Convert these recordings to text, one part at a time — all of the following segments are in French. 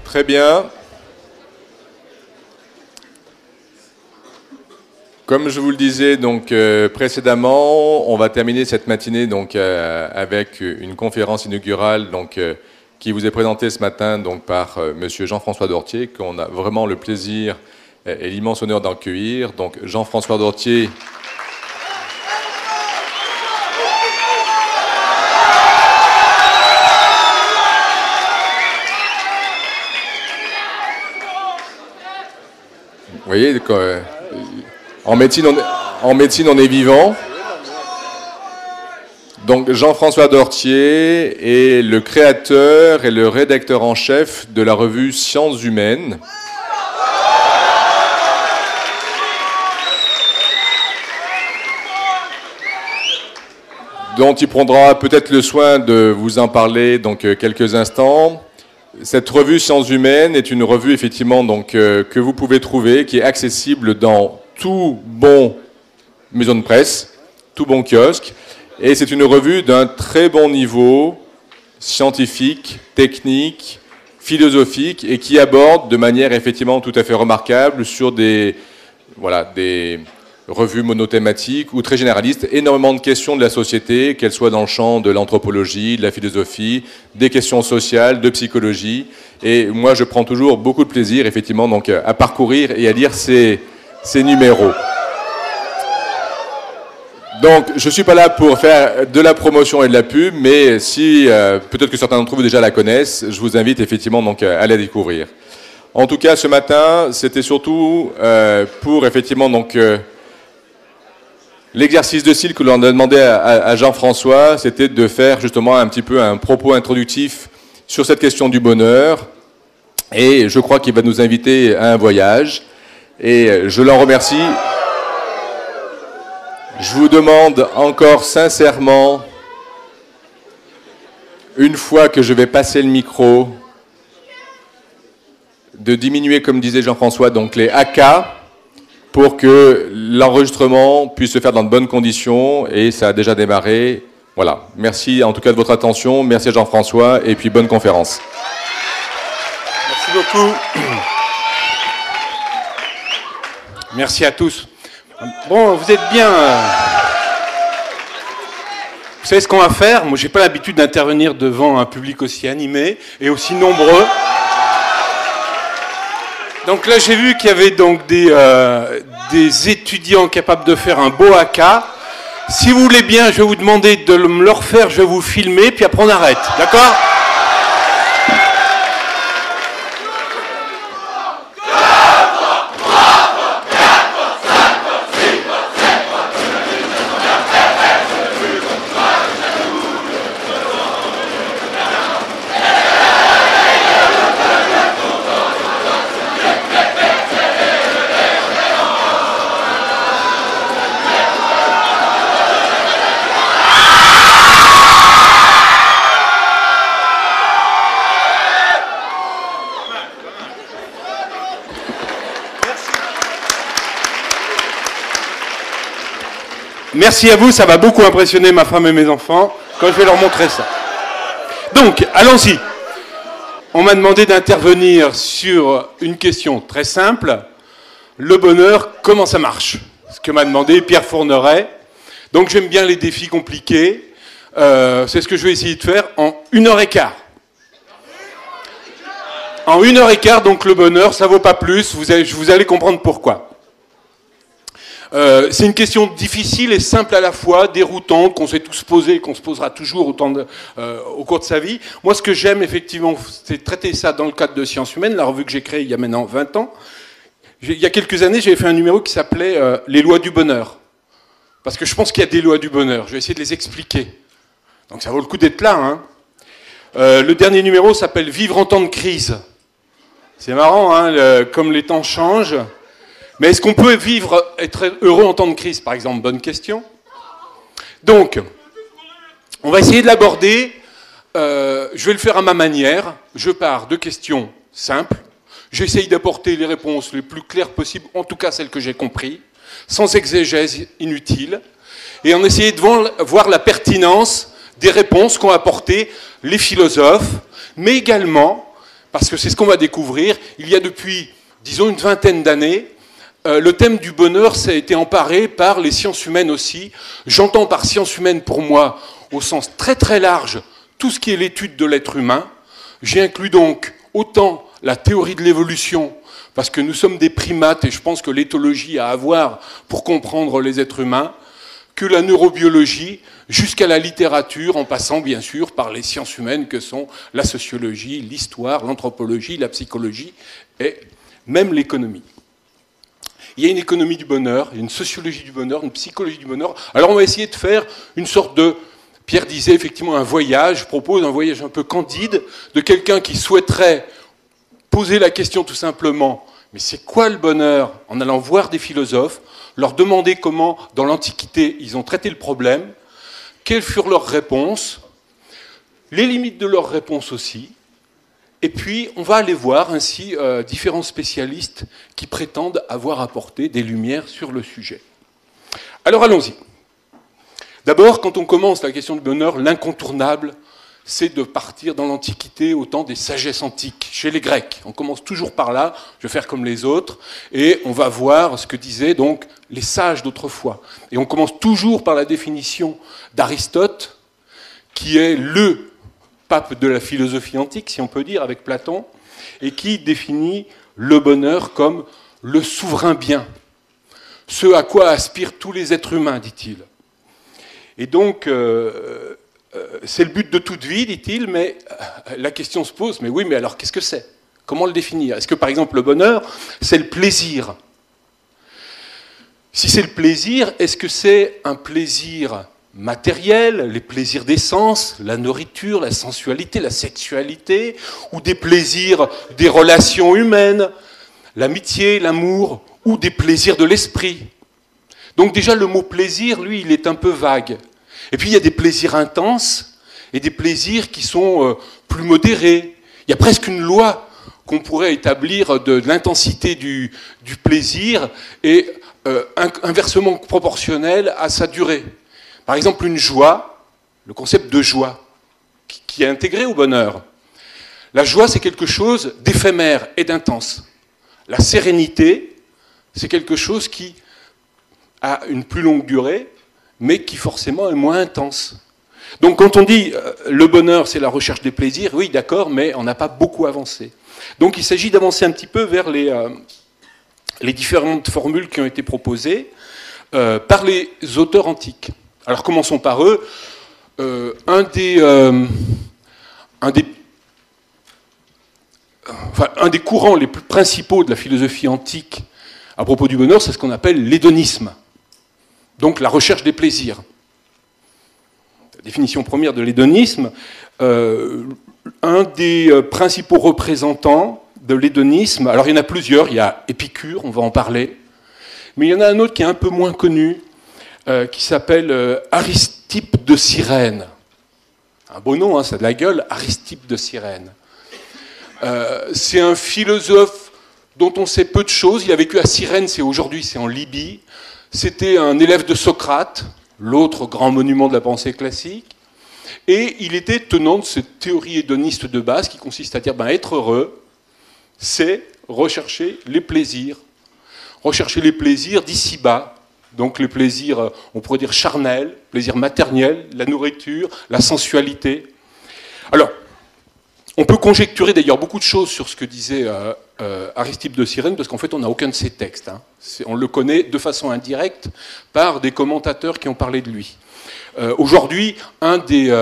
Très bien. Comme je vous le disais donc précédemment, on va terminer cette matinée donc avec une conférence inaugurale donc qui vous est présentée ce matin donc par Monsieur Jean-François Dortier, qu'on a vraiment le plaisir et l'immense honneur d'accueillir. Donc Jean-François Dortier. Vous voyez, en médecine, on est vivant. Donc Jean-François Dortier est le créateur et le rédacteur en chef de la revue Sciences Humaines. Dont il prendra peut-être le soin de vous en parler donc quelques instants. Cette revue Sciences Humaines est une revue effectivement donc que vous pouvez trouver, qui est accessible dans tout bon maison de presse, tout bon kiosque, et c'est une revue d'un très bon niveau scientifique, technique, philosophique, et qui aborde de manière effectivement tout à fait remarquable sur des revues monothématiques ou très généralistes, énormément de questions de la société, qu'elles soient dans le champ de l'anthropologie, de la philosophie, des questions sociales, de psychologie. Et moi, je prends toujours beaucoup de plaisir, effectivement, donc, à parcourir et à lire ces numéros. Donc, je ne suis pas là pour faire de la promotion et de la pub, mais si, peut-être que certains d'entre vous déjà la connaissent, je vous invite effectivement donc, à la découvrir. En tout cas, ce matin, c'était surtout pour effectivement donc l'exercice de style que l'on a demandé à Jean-François, c'était de faire justement un petit peu un propos introductif sur cette question du bonheur. Et je crois qu'il va nous inviter à un voyage. Et je l'en remercie. Je vous demande encore sincèrement, une fois que je vais passer le micro, de diminuer, comme disait Jean-François, donc les AK, pour que l'enregistrement puisse se faire dans de bonnes conditions, et ça a déjà démarré. Voilà. Merci en tout cas de votre attention, merci à Jean-François, et puis bonne conférence. Merci beaucoup. Merci à tous. Bon, vous êtes bien... Vous savez ce qu'on va faire? Moi, j'ai pas l'habitude d'intervenir devant un public aussi animé et aussi nombreux. Donc là, j'ai vu qu'il y avait donc des étudiants capables de faire un beau haka. Si vous voulez bien, je vais vous demander de me le refaire, je vais vous filmer, puis après on arrête. D'accord ? Merci à vous, ça va beaucoup impressionner ma femme et mes enfants quand je vais leur montrer ça. Donc, allons-y. On m'a demandé d'intervenir sur une question très simple. Le bonheur, comment ça marche? Ce que m'a demandé Pierre Fourneret. Donc, j'aime bien les défis compliqués. C'est ce que je vais essayer de faire en 1h15. En 1h15, donc le bonheur, ça vaut pas plus. Vous allez comprendre pourquoi. C'est une question difficile et simple à la fois, déroutante, qu'on s'est tous posé, qu'on se posera toujours au cours de sa vie. Moi, ce que j'aime, effectivement, c'est traiter ça dans le cadre de Sciences Humaines, la revue que j'ai créée il y a maintenant 20 ans. Il y a quelques années, j'avais fait un numéro qui s'appelait « Les lois du bonheur ». Parce que je pense qu'il y a des lois du bonheur. Je vais essayer de les expliquer. Donc ça vaut le coup d'être là. Hein. Le dernier numéro s'appelle « Vivre en temps de crise ». C'est marrant, hein, comme les temps changent. Mais est-ce qu'on peut être heureux en temps de crise, par exemple? Bonne question. Donc, on va essayer de l'aborder. Je vais le faire à ma manière. Je pars de questions simples. J'essaye d'apporter les réponses les plus claires possibles, en tout cas celles que j'ai comprises, sans exégèse inutile, et en essayant de voir la pertinence des réponses qu'ont apportées les philosophes, mais également, parce que c'est ce qu'on va découvrir, il y a depuis, disons, une vingtaine d'années, le thème du bonheur ça a été emparé par les sciences humaines aussi. J'entends par sciences humaines, pour moi, au sens très très large, tout ce qui est l'étude de l'être humain. J'ai inclus donc autant la théorie de l'évolution, parce que nous sommes des primates et je pense que l'éthologie a à voir pour comprendre les êtres humains, que la neurobiologie, jusqu'à la littérature, en passant bien sûr par les sciences humaines que sont la sociologie, l'histoire, l'anthropologie, la psychologie et même l'économie. Il y a une économie du bonheur, une sociologie du bonheur, une psychologie du bonheur. Alors on va essayer de faire une sorte de, Pierre disait effectivement un voyage, je propose un voyage un peu candide de quelqu'un qui souhaiterait poser la question tout simplement, mais c'est quoi le bonheur? En allant voir des philosophes, leur demander comment, dans l'Antiquité, ils ont traité le problème, quelles furent leurs réponses, les limites de leurs réponses aussi, et puis on va aller voir ainsi différents spécialistes qui prétendent avoir apporté des lumières sur le sujet. Alors allons-y. D'abord, quand on commence la question du bonheur, l'incontournable, c'est de partir dans l'Antiquité au temps des sagesses antiques, chez les Grecs. On commence toujours par là, je vais faire comme les autres, et on va voir ce que disaient donc les sages d'autrefois. Et on commence toujours par la définition d'Aristote, qui est le pape de la philosophie antique, si on peut dire, avec Platon, et qui définit le bonheur comme le souverain bien, ce à quoi aspirent tous les êtres humains, dit-il. Et donc, c'est le but de toute vie, dit-il, mais la question se pose, mais oui, mais alors qu'est-ce que c'est? Comment le définir? Est-ce que, par exemple, le bonheur, c'est le plaisir? Si c'est le plaisir, est-ce que c'est un plaisir matériel, les plaisirs des sens, la nourriture, la sensualité, la sexualité, ou des plaisirs des relations humaines, l'amitié, l'amour, ou des plaisirs de l'esprit? Donc déjà, le mot plaisir, lui, il est un peu vague. Et puis il y a des plaisirs intenses et des plaisirs qui sont plus modérés. Il y a presque une loi qu'on pourrait établir de l'intensité du plaisir et inversement proportionnelle à sa durée. Par exemple, une joie, le concept de joie, qui est intégré au bonheur. La joie, c'est quelque chose d'éphémère et d'intense. La sérénité, c'est quelque chose qui a une plus longue durée, mais qui forcément est moins intense. Donc quand on dit le bonheur, c'est la recherche des plaisirs, oui, d'accord, mais on n'a pas beaucoup avancé. Donc il s'agit d'avancer un petit peu vers les différentes formules qui ont été proposées par les auteurs antiques. Alors commençons par eux. Un des courants les plus principaux de la philosophie antique à propos du bonheur, c'est ce qu'on appelle l'hédonisme. Donc la recherche des plaisirs. La définition première de l'hédonisme, un des principaux représentants de l'hédonisme, alors il y en a plusieurs, il y a Épicure, on va en parler, mais il y en a un autre qui est un peu moins connu, qui s'appelle Aristippe de Cyrène. Un beau nom, hein, ça a de la gueule, Aristippe de Cyrène. C'est un philosophe dont on sait peu de choses, il a vécu à Cyrène, aujourd'hui c'est en Libye. C'était un élève de Socrate, l'autre grand monument de la pensée classique, et il était tenant de cette théorie hédoniste de base qui consiste à dire être heureux, c'est rechercher les plaisirs d'ici-bas, donc les plaisirs, on pourrait dire charnels, plaisirs matériels, la nourriture, la sensualité. Alors, on peut conjecturer d'ailleurs beaucoup de choses sur ce que disait Aristippe de Cyrène, parce qu'en fait, on n'a aucun de ses textes. Hein. On le connaît de façon indirecte par des commentateurs qui ont parlé de lui. Aujourd'hui, un des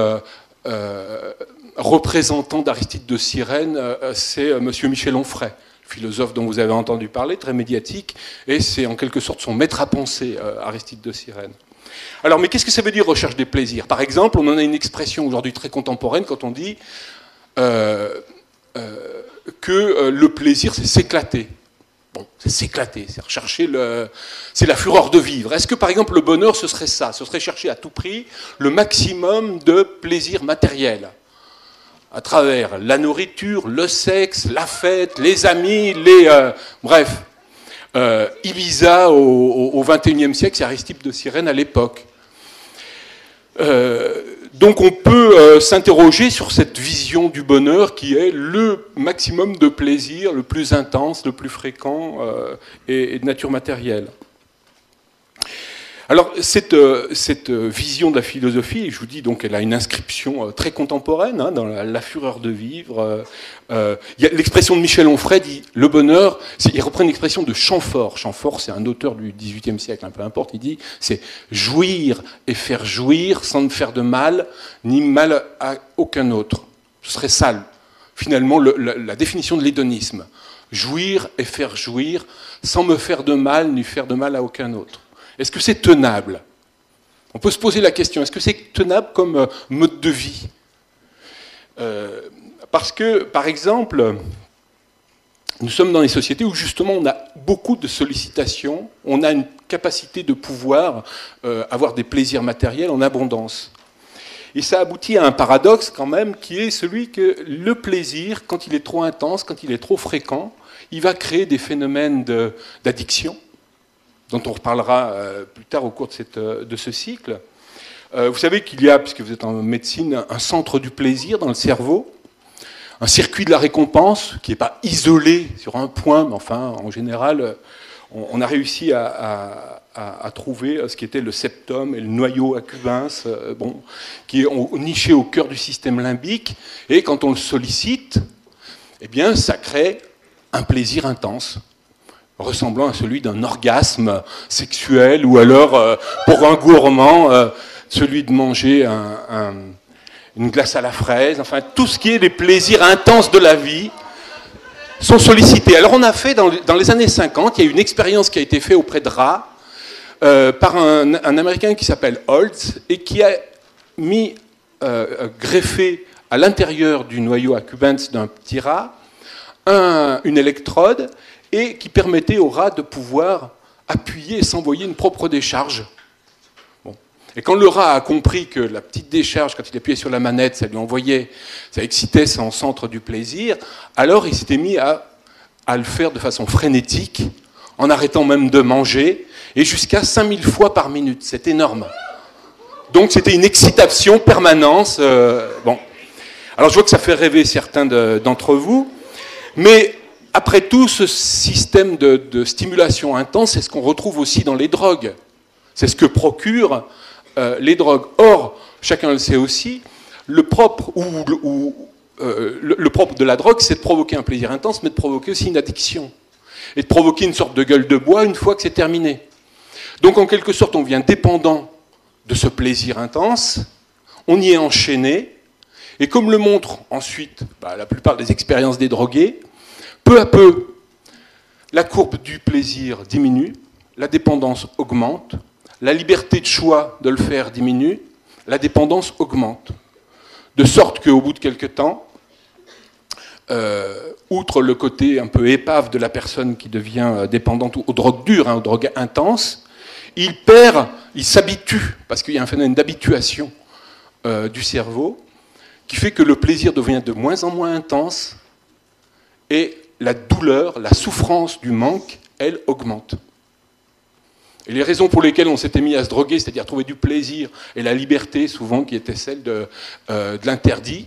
représentants d'Aristippe de Cyrène, c'est M. Michel Onfray, philosophe dont vous avez entendu parler, très médiatique, et c'est en quelque sorte son maître à penser, Aristippe de Cyrène. Alors, mais qu'est-ce que ça veut dire recherche des plaisirs? Par exemple, on en a une expression aujourd'hui très contemporaine quand on dit que le plaisir, c'est s'éclater. Bon, c'est s'éclater, c'est rechercher c'est la fureur de vivre. Est-ce que, par exemple, le bonheur, ce serait ça? Ce serait chercher à tout prix le maximum de plaisir matériel, à travers la nourriture, le sexe, la fête, les amis, bref. Ibiza au XXIe siècle, c'est Aristippe de Cyrène à l'époque. Donc on peut s'interroger sur cette vision du bonheur qui est le maximum de plaisir, le plus intense, le plus fréquent et de nature matérielle. Alors cette vision de la philosophie, je vous dis donc, elle a une inscription très contemporaine dans la fureur de vivre. Il y a l'expression de Michel Onfray dit le bonheur. Il reprend une expression de Chamfort. Chamfort, c'est un auteur du XVIIIe siècle, peu importe. Il dit c'est jouir et faire jouir sans ne faire de mal ni mal à aucun autre. Ce serait ça finalement la définition de l'hédonisme. Jouir et faire jouir sans me faire de mal ni faire de mal à aucun autre. Est-ce que c'est tenable? On peut se poser la question, est-ce que c'est tenable comme mode de vie? Parce que, par exemple, nous sommes dans des sociétés où justement on a beaucoup de sollicitations, on a une capacité de pouvoir avoir des plaisirs matériels en abondance. Et ça aboutit à un paradoxe quand même, qui est celui que le plaisir, quand il est trop intense, quand il est trop fréquent, il va créer des phénomènes d'addiction, dont on reparlera plus tard au cours de ce cycle. Vous savez qu'il y a, puisque vous êtes en médecine, un centre du plaisir dans le cerveau, un circuit de la récompense qui n'est pas isolé sur un point, mais enfin, en général, on a réussi à trouver ce qui était le septum et le noyau accumbens, qui est niché au cœur du système limbique, et quand on le sollicite, eh bien, ça crée un plaisir intense, ressemblant à celui d'un orgasme sexuel, ou alors, pour un gourmand, celui de manger une glace à la fraise, enfin, tout ce qui est les plaisirs intenses de la vie sont sollicités. Alors on a fait, dans les années 50, il y a eu une expérience qui a été faite auprès de rats, par un Américain qui s'appelle Holtz, et qui a mis, greffé à l'intérieur du noyau accumbens d'un petit rat, une électrode, et qui permettait au rat de pouvoir appuyer et s'envoyer une propre décharge. Bon. Et quand le rat a compris que la petite décharge, quand il appuyait sur la manette, ça lui envoyait, ça excitait son centre du plaisir, alors il s'était mis à le faire de façon frénétique, en arrêtant même de manger, et jusqu'à 5000 fois par minute. C'est énorme. Donc c'était une excitation permanente. Bon. Alors je vois que ça fait rêver certains d'entre vous, mais après tout, ce système de stimulation intense, c'est ce qu'on retrouve aussi dans les drogues. C'est ce que procurent les drogues. Or, chacun le sait aussi, le propre de la drogue, c'est de provoquer un plaisir intense, mais de provoquer aussi une addiction. Et de provoquer une sorte de gueule de bois une fois que c'est terminé. Donc, en quelque sorte, on devient dépendant de ce plaisir intense, on y est enchaîné, et comme le montrent ensuite la plupart des expériences des drogués, peu à peu, la courbe du plaisir diminue, la dépendance augmente, la liberté de choix de le faire diminue, la dépendance augmente. De sorte qu'au bout de quelques temps, outre le côté un peu épave de la personne qui devient dépendante aux drogues dures, aux drogues intenses, il s'habitue, parce qu'il y a un phénomène d'habituation du cerveau, qui fait que le plaisir devient de moins en moins intense, et la douleur, la souffrance du manque, elle augmente. Et les raisons pour lesquelles on s'était mis à se droguer, c'est-à-dire trouver du plaisir et la liberté, souvent qui était celle de l'interdit,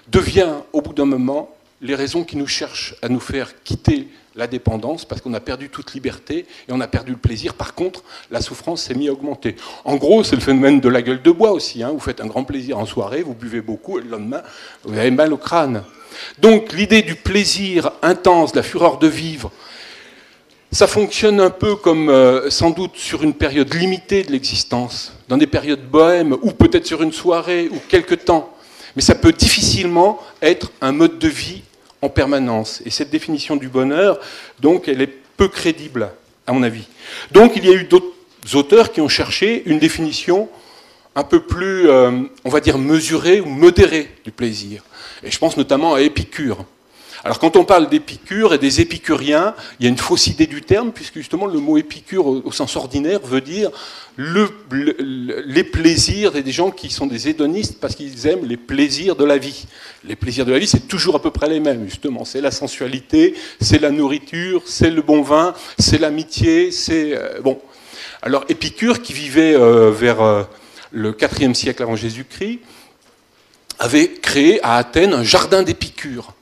devient au bout d'un moment les raisons qui nous cherchent à nous faire quitter la dépendance, parce qu'on a perdu toute liberté et on a perdu le plaisir. Par contre, la souffrance s'est mise à augmenter. En gros, c'est le phénomène de la gueule de bois aussi. Vous faites un grand plaisir en soirée, vous buvez beaucoup et le lendemain, vous avez mal au crâne. Donc l'idée du plaisir intense, de la fureur de vivre, ça fonctionne un peu comme sans doute sur une période limitée de l'existence, dans des périodes bohèmes, ou peut-être sur une soirée, ou quelques temps. Mais ça peut difficilement être un mode de vie en permanence. Et cette définition du bonheur, donc, elle est peu crédible, à mon avis. Donc il y a eu d'autres auteurs qui ont cherché une définition un peu plus, on va dire, mesurée ou modérée du plaisir. Et je pense notamment à Épicure. Alors quand on parle d'Épicure et des épicuriens, il y a une fausse idée du terme, puisque justement le mot épicure au sens ordinaire veut dire les plaisirs des gens qui sont des hédonistes parce qu'ils aiment les plaisirs de la vie. Les plaisirs de la vie, c'est toujours à peu près les mêmes, justement. C'est la sensualité, c'est la nourriture, c'est le bon vin, c'est l'amitié, c'est... bon. Alors Épicure, qui vivait vers le IVe siècle avant Jésus-Christ, avait créé à Athènes un jardin d'Épicure.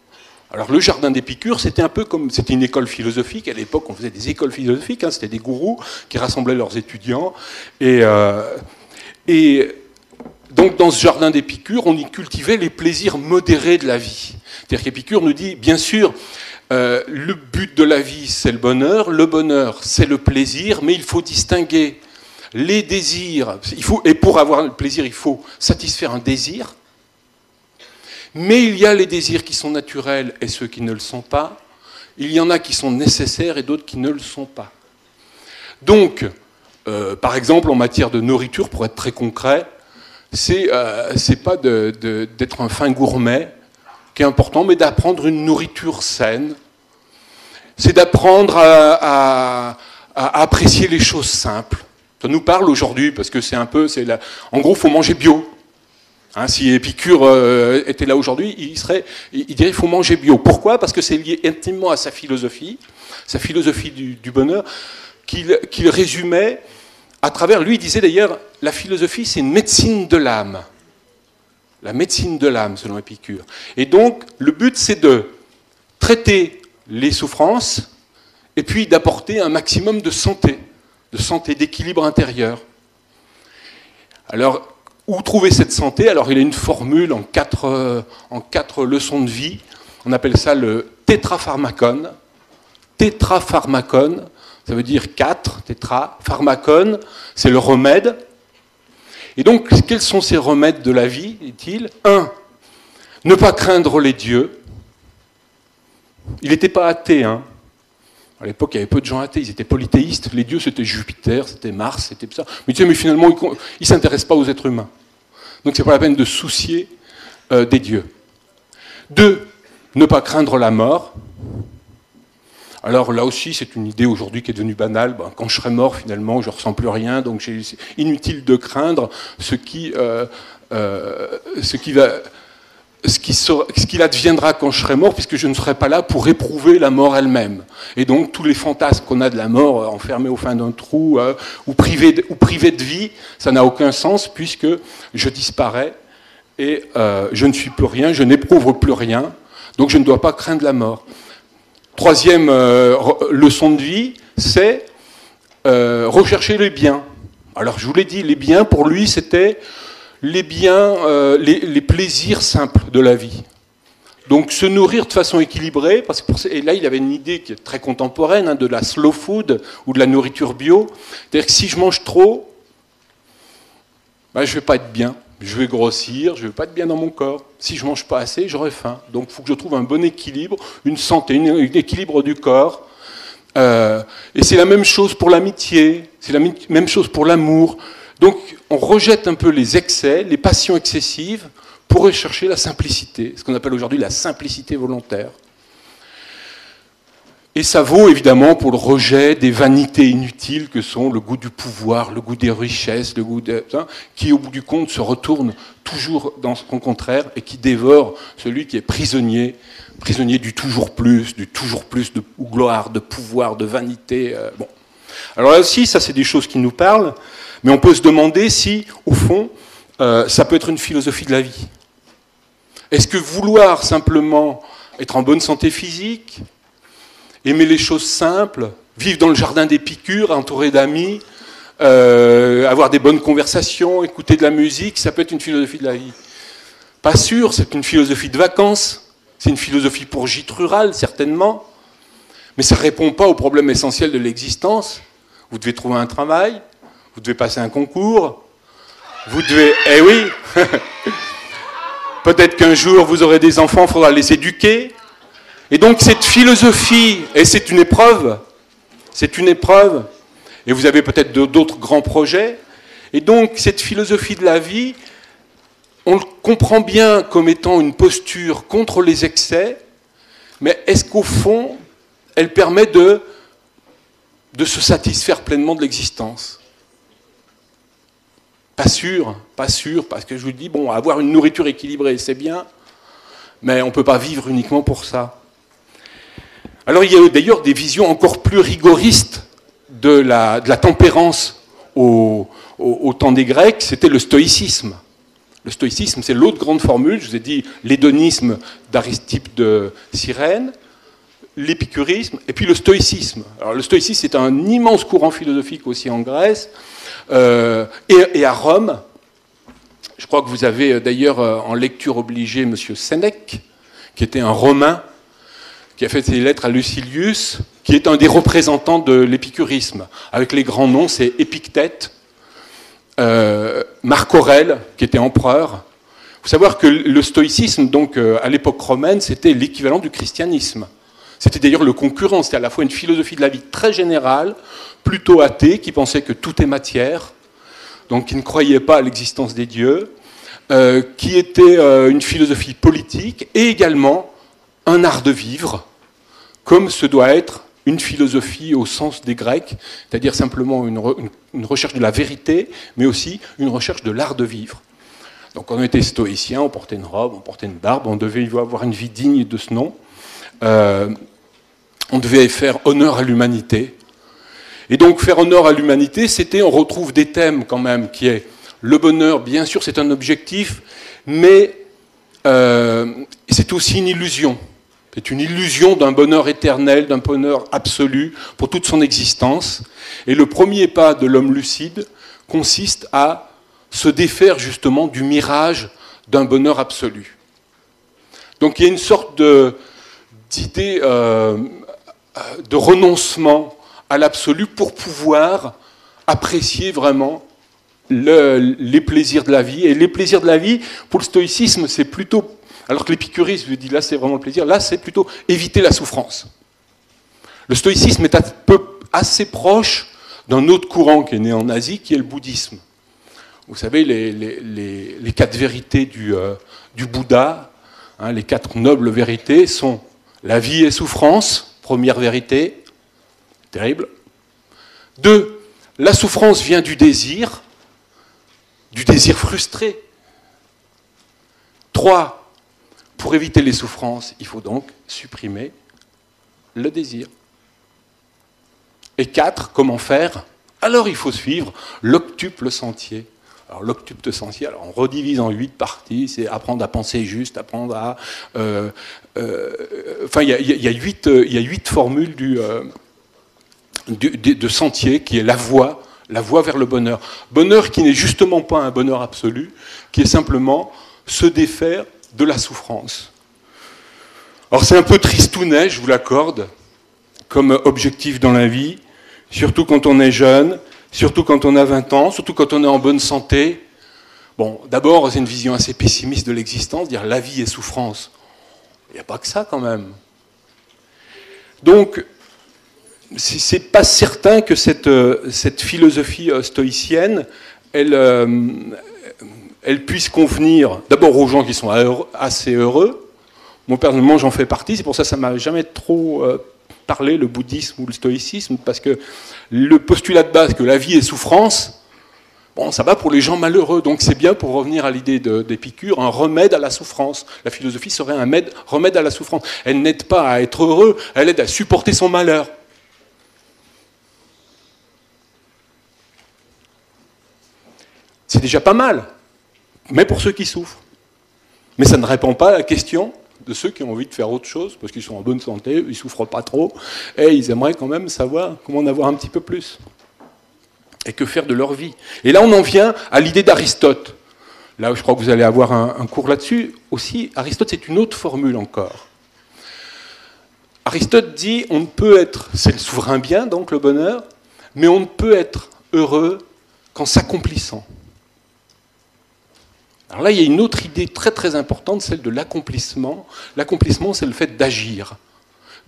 Alors le jardin d'Épicure, c'était un peu comme, c'était une école philosophique. À l'époque, on faisait des écoles philosophiques, hein, c'était des gourous qui rassemblaient leurs étudiants. Et donc dans ce jardin d'Épicure, on y cultivait les plaisirs modérés de la vie. C'est-à-dire qu'Épicure nous dit, bien sûr, le but de la vie, c'est le bonheur, c'est le plaisir, mais il faut distinguer les désirs. Et pour avoir le plaisir, il faut satisfaire un désir. Mais il y a les désirs qui sont naturels et ceux qui ne le sont pas. Il y en a qui sont nécessaires et d'autres qui ne le sont pas. Donc, par exemple, en matière de nourriture, pour être très concret, c'est pas d'être un fin gourmet qui est important, mais d'apprendre une nourriture saine. C'est d'apprendre à apprécier les choses simples. Ça nous parle aujourd'hui parce que c'est un peu, en gros, il faut manger bio. Hein, si Épicure était là aujourd'hui, il dirait qu'il faut manger bio. Pourquoi ? Parce que c'est lié intimement à sa philosophie du bonheur, qu'il résumait à travers, lui il disait d'ailleurs, la philosophie c'est une médecine de l'âme. La médecine de l'âme, selon Épicure. Et donc, le but c'est de traiter les souffrances et puis d'apporter un maximum de santé, d'équilibre intérieur. Alors, où trouver cette santé ? Alors, il y a une formule en quatre leçons de vie. On appelle ça le tétrapharmacone. Tétrapharmacone, ça veut dire 4, tétra. Pharmacone, c'est le remède. Et donc, quels sont ces remèdes de la vie, dit-il ? 1. Ne pas craindre les dieux. Il n'était pas athée, hein. À l'époque, il y avait peu de gens athées, ils étaient polythéistes. Les dieux, c'était Jupiter, c'était Mars, c'était ça. Mais tu sais, mais finalement, ils ne s'intéressent pas aux êtres humains. Donc, c'est pas la peine de se soucier des dieux. 2. Ne pas craindre la mort. Alors là aussi, c'est une idée aujourd'hui qui est devenue banale. Ben, quand je serai mort, finalement, je ne ressens plus rien, donc c'est inutile de craindre ce qu'il adviendra quand je serai mort, puisque je ne serai pas là pour éprouver la mort elle-même. Et donc, tous les fantasmes qu'on a de la mort, enfermés au fin d'un trou, ou privés de vie, ça n'a aucun sens, puisque je disparais et je ne suis plus rien, je n'éprouve plus rien, donc je ne dois pas craindre la mort. 3e leçon de vie, c'est rechercher les biens. Alors, je vous l'ai dit, les biens, pour lui, c'était les biens, les plaisirs simples de la vie. Donc se nourrir de façon équilibrée, et là il avait une idée qui est très contemporaine, hein, de la slow food ou de la nourriture bio. C'est-à-dire que si je mange trop, ben, je ne vais pas être bien, je vais grossir, je ne vais pas être bien dans mon corps. Si je ne mange pas assez, j'aurai faim. Donc il faut que je trouve un bon équilibre, une santé, un équilibre du corps. Et c'est la même chose pour l'amitié, c'est la même chose pour l'amour. Donc, on rejette un peu les excès, les passions excessives, pour rechercher la simplicité, ce qu'on appelle aujourd'hui la simplicité volontaire. Et ça vaut évidemment pour le rejet des vanités inutiles que sont le goût du pouvoir, le goût des richesses, le goût qui, au bout du compte, se retourne toujours dans son contraire et qui dévore celui qui est prisonnier du toujours plus de gloire, de pouvoir, de vanité. Bon. Alors là aussi, ça c'est des choses qui nous parlent. Mais on peut se demander si, au fond, ça peut être une philosophie de la vie. Est-ce que vouloir simplement être en bonne santé physique, aimer les choses simples, vivre dans le jardin d'Épicure, entouré d'amis, avoir des bonnes conversations, écouter de la musique, ça peut être une philosophie de la vie ? Pas sûr, c'est une philosophie de vacances, c'est une philosophie pour gîte rural, certainement, mais ça ne répond pas aux problèmes essentiels de l'existence. Vous devez trouver un travail, vous devez passer un concours, vous devez... Eh oui Peut-être qu'un jour, vous aurez des enfants, il faudra les éduquer. Et donc, cette philosophie, et c'est une épreuve, et vous avez peut-être d'autres grands projets, et donc, cette philosophie de la vie, on le comprend bien comme étant une posture contre les excès, mais est-ce qu'au fond, elle permet de se satisfaire pleinement de l'existence ? Pas sûr, parce que je vous dis, bon, avoir une nourriture équilibrée, c'est bien, mais on ne peut pas vivre uniquement pour ça. Alors il y a d'ailleurs des visions encore plus rigoristes de la tempérance au au temps des Grecs, c'était le stoïcisme. Le stoïcisme, c'est l'autre grande formule. Je vous ai dit l'hédonisme d'Aristippe de Cyrène, l'épicurisme, et puis le stoïcisme. Alors, le stoïcisme, c'est un immense courant philosophique aussi en Grèce et à Rome. Je crois que vous avez d'ailleurs en lecture obligée M. Sénèque, qui était un Romain, qui a fait ses lettres à Lucilius, qui est un des représentants de l'épicurisme. Avec les grands noms, c'est Épictète, Marc Aurèle, qui était empereur. Il faut savoir que le stoïcisme, donc, à l'époque romaine, c'était l'équivalent du christianisme. C'était d'ailleurs le concurrent, c'était à la fois une philosophie de la vie très générale, plutôt athée, qui pensait que tout est matière, donc qui ne croyait pas à l'existence des dieux, qui était une philosophie politique et également un art de vivre, comme ce doit être une philosophie au sens des Grecs, c'est-à-dire simplement une recherche de la vérité, mais aussi une recherche de l'art de vivre. Donc on était stoïcien, on portait une robe, on portait une barbe, on devait avoir une vie digne de ce nom. On devait faire honneur à l'humanité. Et donc faire honneur à l'humanité, c'était, on retrouve des thèmes quand même, qui est le bonheur, bien sûr c'est un objectif, mais c'est aussi une illusion. C'est une illusion d'un bonheur éternel, d'un bonheur absolu pour toute son existence. Et le premier pas de l'homme lucide consiste à se défaire justement du mirage d'un bonheur absolu. Donc il y a une sorte d'idée de renoncement à l'absolu pour pouvoir apprécier vraiment les plaisirs de la vie. Et les plaisirs de la vie, pour le stoïcisme, c'est plutôt... Alors que l'épicurisme dit là c'est vraiment le plaisir, là c'est plutôt éviter la souffrance. Le stoïcisme est assez proche d'un autre courant qui est né en Asie, qui est le bouddhisme. Vous savez, les 4 vérités du Bouddha, hein, les 4 nobles vérités sont la vie et souffrance, première vérité, terrible. 2, la souffrance vient du désir frustré. 3, pour éviter les souffrances, il faut donc supprimer le désir. Et 4, comment faire? Alors il faut suivre l'octuple sentier. Alors l'octuple sentier, alors on redivise en 8 parties, c'est apprendre à penser juste, apprendre à... enfin, il y a 8 formules de sentier qui est la voie vers le bonheur. Bonheur qui n'est justement pas un bonheur absolu, qui est simplement se défaire de la souffrance. Alors c'est un peu tristounet, je vous l'accorde, comme objectif dans la vie, surtout quand on est jeune, surtout quand on a 20 ans, surtout quand on est en bonne santé. Bon, d'abord, c'est une vision assez pessimiste de l'existence, dire la vie est souffrance. Il n'y a pas que ça quand même. Donc, c'est pas certain que cette philosophie stoïcienne, elle puisse convenir d'abord aux gens qui sont assez heureux. Moi, personnellement, j'en fais partie. C'est pour ça que ça ne m'a jamais trop parlé, le bouddhisme ou le stoïcisme, parce que le postulat de base que la vie est souffrance, bon, ça va pour les gens malheureux. Donc c'est bien, pour revenir à l'idée d'Épicure, un remède à la souffrance. La philosophie serait un remède à la souffrance. Elle n'aide pas à être heureux, elle aide à supporter son malheur. C'est déjà pas mal, mais pour ceux qui souffrent. Mais ça ne répond pas à la question de ceux qui ont envie de faire autre chose, parce qu'ils sont en bonne santé, ils ne souffrent pas trop, et ils aimeraient quand même savoir comment en avoir un petit peu plus. Et que faire de leur vie. Et là, on en vient à l'idée d'Aristote. Là, je crois que vous allez avoir un cours là-dessus. Aussi, Aristote, c'est une autre formule encore. Aristote dit, on ne peut être, c'est le souverain bien, donc le bonheur, mais on ne peut être heureux qu'en s'accomplissant. Alors là, il y a une autre idée très très importante, celle de l'accomplissement. L'accomplissement, c'est le fait d'agir,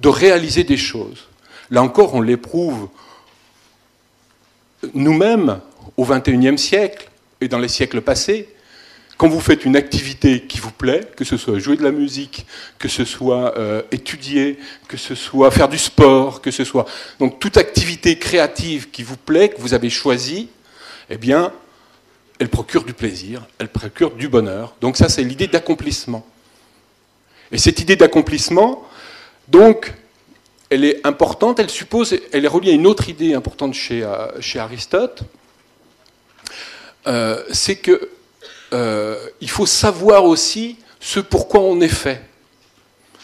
de réaliser des choses. Là encore, on l'éprouve nous-mêmes au XXIe siècle et dans les siècles passés. Quand vous faites une activité qui vous plaît, que ce soit jouer de la musique, que ce soit étudier, que ce soit faire du sport, que ce soit... Donc toute activité créative qui vous plaît, que vous avez choisie, eh bien... elle procure du plaisir, elle procure du bonheur. Donc ça, c'est l'idée d'accomplissement. Et cette idée d'accomplissement, donc, elle est importante, elle est reliée à une autre idée importante chez Aristote. c'est que il faut savoir aussi ce pourquoi on est fait.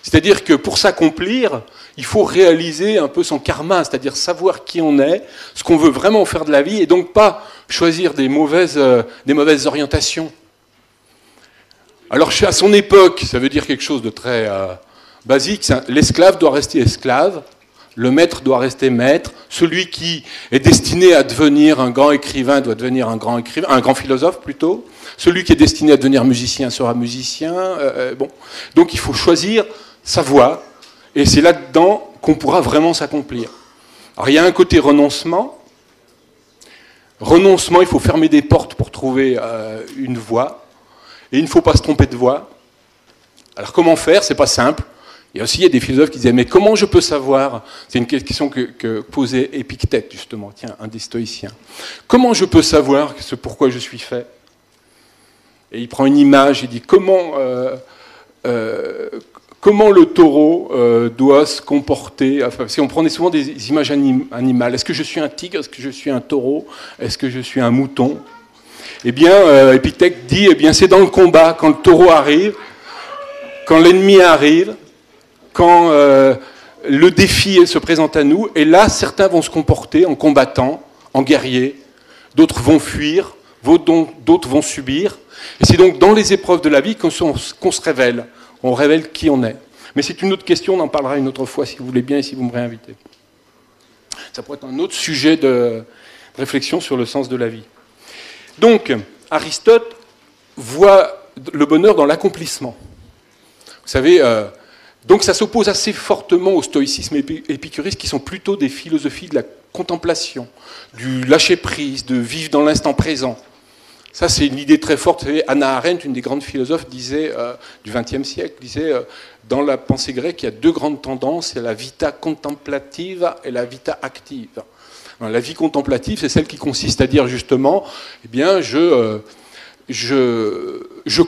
C'est-à-dire que pour s'accomplir, il faut réaliser un peu son karma, c'est-à-dire savoir qui on est, ce qu'on veut vraiment faire de la vie, et donc pas choisir des mauvaises orientations. Alors à son époque, ça veut dire quelque chose de très basique, l'esclave doit rester esclave, le maître doit rester maître, celui qui est destiné à devenir un grand écrivain doit devenir un grand écrivain, un grand philosophe plutôt, celui qui est destiné à devenir musicien sera musicien, bon. Donc il faut choisir sa voie, et c'est là-dedans qu'on pourra vraiment s'accomplir. Alors il y a un côté renoncement. Renoncement, il faut fermer des portes pour trouver une voie, et il ne faut pas se tromper de voie. Alors comment faire? C'est pas simple. Il y a des philosophes qui disaient, mais comment je peux savoir? C'est une question que posait Épictète, justement, tiens, un des stoïciens. Comment je peux savoir ce pourquoi je suis fait? Et il prend une image, il dit, comment le taureau doit se comporter, enfin, si on prenait souvent des images animales, est-ce que je suis un tigre, est-ce que je suis un taureau, est-ce que je suis un mouton? Eh bien, Épictète dit, eh bien, c'est dans le combat, quand le taureau arrive, quand l'ennemi arrive, quand le défi se présente à nous, et là, certains vont se comporter en combattant, en guerrier, d'autres vont fuir, d'autres vont subir, et c'est donc dans les épreuves de la vie qu'on se révèle. On révèle qui on est. Mais c'est une autre question, on en parlera une autre fois si vous voulez bien et si vous me réinvitez. Ça pourrait être un autre sujet de réflexion sur le sens de la vie. Donc, Aristote voit le bonheur dans l'accomplissement. Vous savez, donc ça s'oppose assez fortement au stoïcisme épicuriste qui sont plutôt des philosophies de la contemplation, du lâcher-prise, de vivre dans l'instant présent. Ça, c'est une idée très forte. Vous savez, Hannah Arendt, une des grandes philosophes du XXe siècle, disait dans la pensée grecque, il y a deux grandes tendances, il y a la vita contemplative et la vita active. Alors, la vie contemplative, c'est celle qui consiste à dire justement, eh bien, je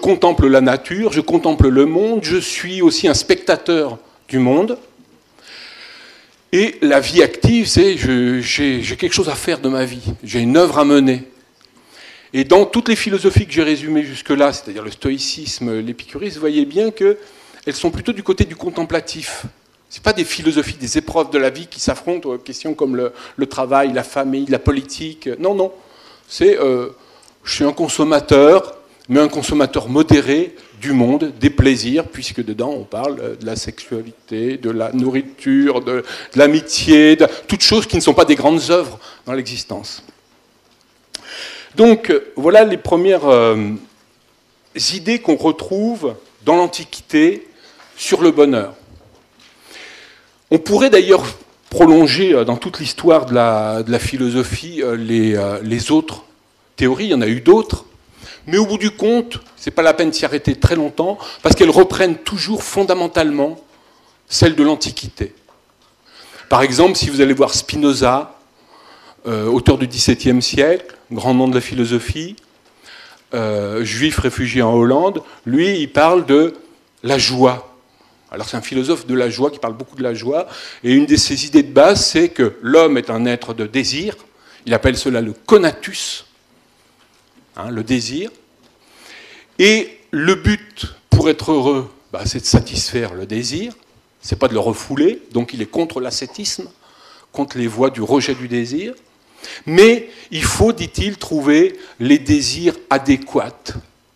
contemple la nature, je contemple le monde, je suis aussi un spectateur du monde. Et la vie active, c'est j'ai quelque chose à faire de ma vie, j'ai une œuvre à mener. Et dans toutes les philosophies que j'ai résumées jusque-là, c'est-à-dire le stoïcisme, l'épicurisme, vous voyez bien qu'elles sont plutôt du côté du contemplatif. Ce n'est pas des philosophies, des épreuves de la vie qui s'affrontent aux questions comme le travail, la famille, la politique. Non, non. C'est je suis un consommateur, mais un consommateur modéré du monde, des plaisirs, puisque dedans on parle de la sexualité, de la nourriture, de l'amitié, de toutes choses qui ne sont pas des grandes œuvres dans l'existence. Donc, voilà les premières idées qu'on retrouve dans l'Antiquité sur le bonheur. On pourrait d'ailleurs prolonger dans toute l'histoire de la philosophie les autres théories, il y en a eu d'autres, mais au bout du compte, ce n'est pas la peine de s'y arrêter très longtemps, parce qu'elles reprennent toujours fondamentalement celles de l'Antiquité. Par exemple, si vous allez voir Spinoza, auteur du XVIIe siècle, grand nom de la philosophie, juif réfugié en Hollande, lui, il parle de la joie. Alors c'est un philosophe de la joie qui parle beaucoup de la joie, et une de ses idées de base, c'est que l'homme est un être de désir, il appelle cela le conatus, hein, le désir, et le but pour être heureux, c'est de satisfaire le désir, c'est pas de le refouler, donc il est contre l'ascétisme, contre les voies du rejet du désir, mais il faut, dit-il, trouver les désirs adéquats.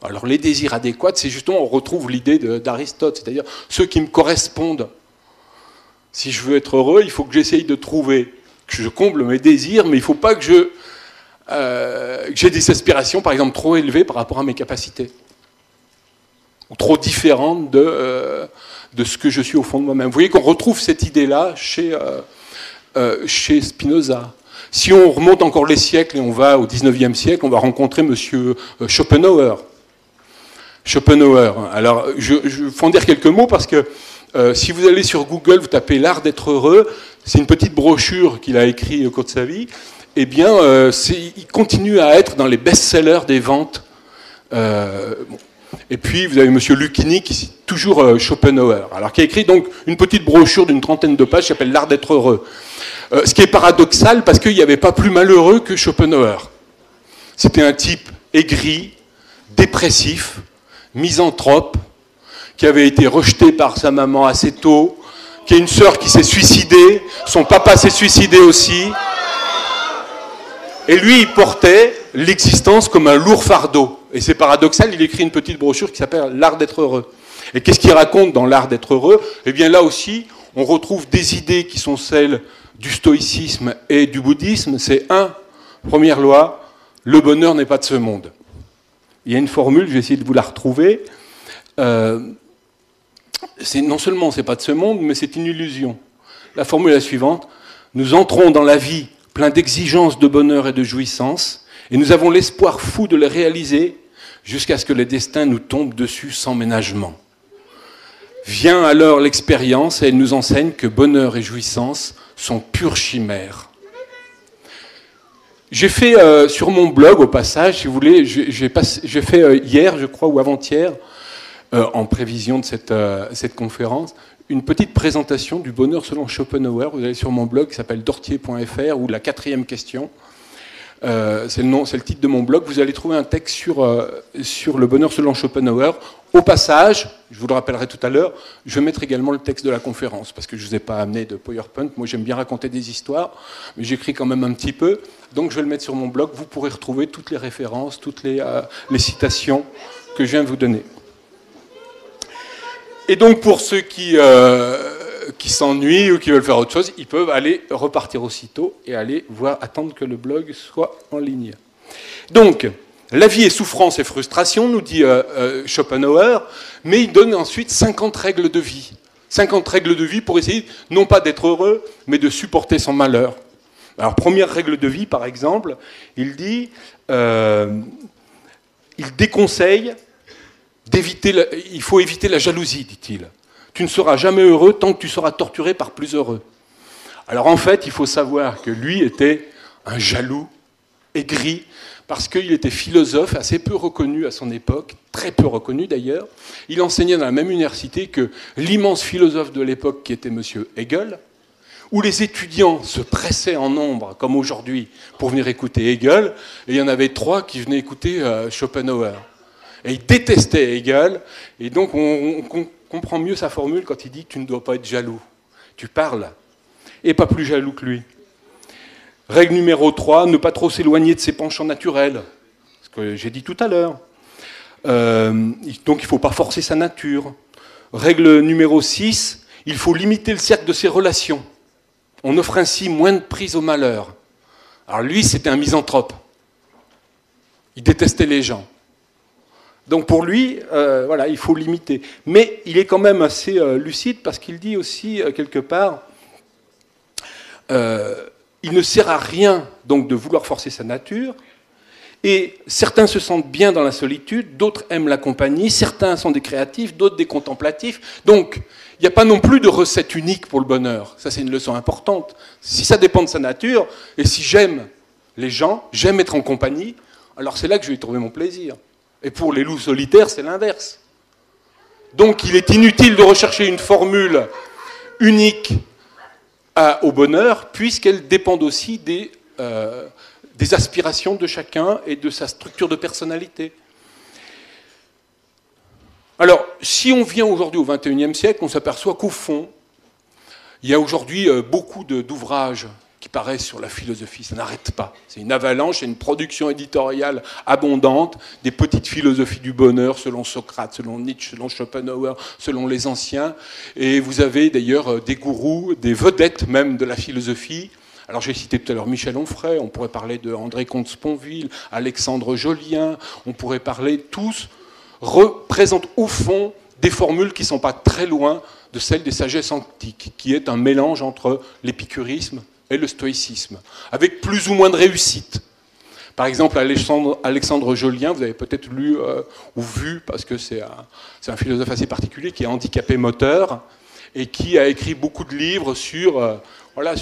Alors les désirs adéquats, c'est justement, on retrouve l'idée d'Aristote, c'est-à-dire ceux qui me correspondent. Si je veux être heureux, il faut que j'essaye de trouver, que je comble mes désirs, mais il ne faut pas que j'ai des aspirations, par exemple, trop élevées par rapport à mes capacités, ou trop différentes de ce que je suis au fond de moi-même. Vous voyez qu'on retrouve cette idée-là chez Spinoza. Si on remonte encore les siècles et on va au XIXe siècle, on va rencontrer M. Schopenhauer. Alors, je vais en dire quelques mots parce que si vous allez sur Google, vous tapez « L'art d'être heureux », c'est une petite brochure qu'il a écrite au cours de sa vie, eh bien, il continue à être dans les best-sellers des ventes. Et puis, vous avez M. Lucchini qui cite toujours Schopenhauer, alors qui a écrit donc une petite brochure d'une trentaine de pages qui s'appelle « L'art d'être heureux ». Ce qui est paradoxal parce qu'il n'y avait pas plus malheureux que Schopenhauer. C'était un type aigri, dépressif, misanthrope, qui avait été rejeté par sa maman assez tôt, qui a une sœur qui s'est suicidée, son papa s'est suicidé aussi. Et lui, il portait l'existence comme un lourd fardeau. Et c'est paradoxal, il écrit une petite brochure qui s'appelle « L'art d'être heureux ». Et qu'est-ce qu'il raconte dans « L'art d'être heureux » ? Eh bien là aussi, on retrouve des idées qui sont celles du stoïcisme et du bouddhisme. C'est première loi, le bonheur n'est pas de ce monde. Il y a une formule, je vais essayer de vous la retrouver. Non seulement c'est pas de ce monde, mais c'est une illusion. La formule est la suivante. Nous entrons dans la vie plein d'exigences de bonheur et de jouissance, et nous avons l'espoir fou de les réaliser jusqu'à ce que les destins nous tombent dessus sans ménagement. Vient alors l'expérience et elle nous enseigne que bonheur et jouissance sont pures chimères. J'ai fait sur mon blog, au passage, si vous voulez, j'ai fait hier, je crois, ou avant-hier, en prévision de cette conférence, une petite présentation du bonheur selon Schopenhauer. Vous allez sur mon blog qui s'appelle dortier.fr, ou la 4e question. C'est le titre de mon blog. Vous allez trouver un texte sur le bonheur selon Schopenhauer. Au passage, je vous le rappellerai tout à l'heure, je vais mettre également le texte de la conférence, parce que je ne vous ai pas amené de PowerPoint. Moi, j'aime bien raconter des histoires, mais j'écris quand même un petit peu. Donc, je vais le mettre sur mon blog. Vous pourrez retrouver toutes les références, toutes les citations que je viens de vous donner. Et donc, pour ceux qui s'ennuient ou qui veulent faire autre chose, ils peuvent aller repartir aussitôt et aller attendre que le blog soit en ligne. Donc, la vie est souffrance et frustration, nous dit Schopenhauer, mais il donne ensuite 50 règles de vie. 50 règles de vie pour essayer, non pas d'être heureux, mais de supporter son malheur. Alors, première règle de vie, par exemple, il dit, il déconseille il faut éviter la jalousie, dit-il. Tu ne seras jamais heureux tant que tu seras torturé par plus heureux. Alors en fait, il faut savoir que lui était un jaloux, aigri, parce qu'il était philosophe, assez peu reconnu à son époque, très peu reconnu d'ailleurs. Il enseignait dans la même université que l'immense philosophe de l'époque qui était M. Hegel, où les étudiants se pressaient en nombre, comme aujourd'hui, pour venir écouter Hegel, et il y en avait 3 qui venaient écouter Schopenhauer. Et il détestait Hegel, et donc on comprend mieux sa formule quand il dit que tu ne dois pas être jaloux. Tu parles, et pas plus jaloux que lui. Règle numéro 3, ne pas trop s'éloigner de ses penchants naturels. Ce que j'ai dit tout à l'heure. Donc il ne faut pas forcer sa nature. Règle numéro 6, il faut limiter le cercle de ses relations. On offre ainsi moins de prise au malheur. Alors lui, c'était un misanthrope. Il détestait les gens. Donc pour lui, voilà, il faut limiter. Mais il est quand même assez lucide parce qu'il dit aussi, quelque part, il ne sert à rien donc, de vouloir forcer sa nature. Et certains se sentent bien dans la solitude, d'autres aiment la compagnie, certains sont des créatifs, d'autres des contemplatifs. Donc, il n'y a pas non plus de recette unique pour le bonheur. Ça, c'est une leçon importante. Si ça dépend de sa nature, et si j'aime les gens, j'aime être en compagnie, alors c'est là que je vais trouver mon plaisir. Et pour les loups solitaires, c'est l'inverse. Donc il est inutile de rechercher une formule unique au bonheur, puisqu'elle dépend aussi des aspirations de chacun et de sa structure de personnalité. Alors, si on vient aujourd'hui au XXIe siècle, on s'aperçoit qu'au fond, il y a aujourd'hui beaucoup d'ouvrages qui paraissent sur la philosophie, ça n'arrête pas. C'est une avalanche, c'est une production éditoriale abondante, des petites philosophies du bonheur, selon Socrate, selon Nietzsche, selon Schopenhauer, selon les anciens. Et vous avez d'ailleurs des gourous, des vedettes même de la philosophie. Alors j'ai cité tout à l'heure Michel Onfray, on pourrait parler de André Comte-Sponville, Alexandre Jolien, on pourrait parler, tous représentent au fond des formules qui ne sont pas très loin de celles des sagesses antiques, qui est un mélange entre l'épicurisme et le stoïcisme, avec plus ou moins de réussite. Par exemple, Alexandre Jolien, vous avez peut-être lu ou vu, parce que c'est un philosophe assez particulier, qui est handicapé moteur, et qui a écrit beaucoup de livres sur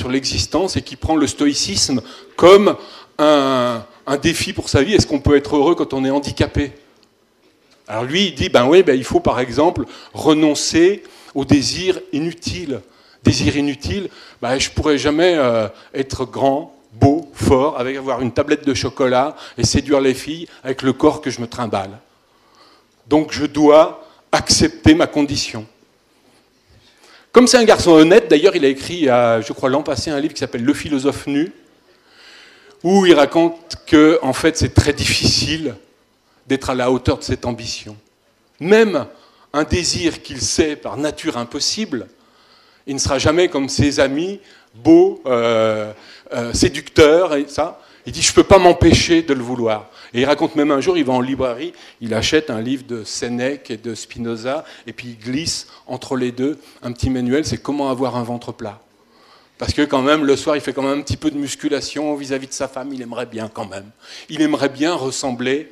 l'existence, et qui prend le stoïcisme comme un défi pour sa vie. Est-ce qu'on peut être heureux quand on est handicapé ? Alors lui, il dit, il faut par exemple renoncer aux désirs inutiles. Désir inutile, je ne pourrai jamais être grand, beau, fort, avec avoir une tablette de chocolat et séduire les filles avec le corps que je me trimballe. Donc je dois accepter ma condition. Comme c'est un garçon honnête, d'ailleurs, il a écrit, je crois l'an passé, un livre qui s'appelle « Le philosophe nu », où il raconte que, en fait, c'est très difficile d'être à la hauteur de cette ambition. Même un désir qu'il sait par nature impossible, il ne sera jamais comme ses amis, beau, séducteur, et ça. Il dit, je ne peux pas m'empêcher de le vouloir. Et il raconte même un jour, il va en librairie, il achète un livre de Sénèque et de Spinoza, et puis il glisse entre les deux un petit manuel, c'est comment avoir un ventre plat. Parce que quand même, le soir, il fait quand même un petit peu de musculation vis-à-vis de sa femme, il aimerait bien quand même. Il aimerait bien ressembler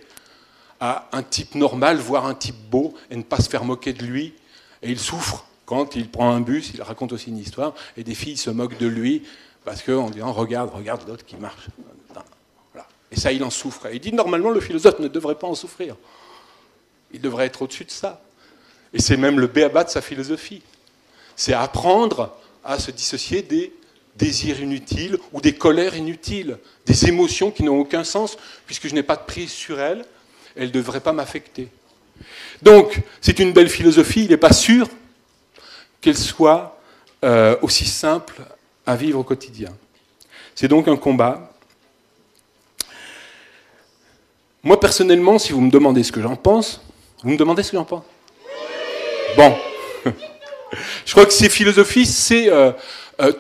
à un type normal, voire un type beau, et ne pas se faire moquer de lui. Et il souffre quand il prend un bus, il raconte aussi une histoire, et des filles se moquent de lui, parce qu'en disant, regarde l'autre qui marche. Voilà. Et ça, il en souffre. Et il dit, normalement, le philosophe ne devrait pas en souffrir. Il devrait être au-dessus de ça. Et c'est même le b.a.-ba de sa philosophie. C'est apprendre à se dissocier des désirs inutiles ou des colères inutiles, des émotions qui n'ont aucun sens, puisque je n'ai pas de prise sur elles, elles ne devraient pas m'affecter. Donc, c'est une belle philosophie, il n'est pas sûr qu'elle soit aussi simple à vivre au quotidien. C'est donc un combat. Moi, personnellement, si vous me demandez ce que j'en pense, vous me demandez ce que j'en pense ? Bon. Je crois que ces philosophies,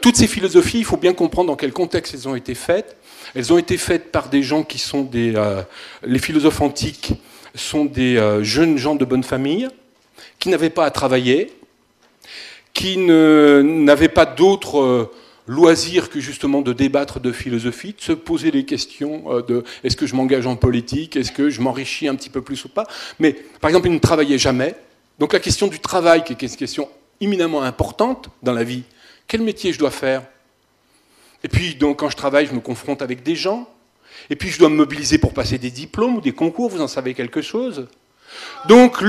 toutes ces philosophies, il faut bien comprendre dans quel contexte elles ont été faites. Elles ont été faites par des gens qui sont les philosophes antiques sont des jeunes gens de bonne famille, qui n'avaient pas à travailler, qui n'avaient pas d'autres loisirs que justement de débattre de philosophie, de se poser les questions de est-ce que je m'engage en politique, est-ce que je m'enrichis un petit peu plus ou pas. Mais par exemple, ils ne travaillaient jamais. Donc la question du travail, qui est une question éminemment importante dans la vie, quel métier je dois faire ? Et puis, donc, quand je travaille, je me confronte avec des gens. Et puis, je dois me mobiliser pour passer des diplômes ou des concours. Vous en savez quelque chose ? Donc,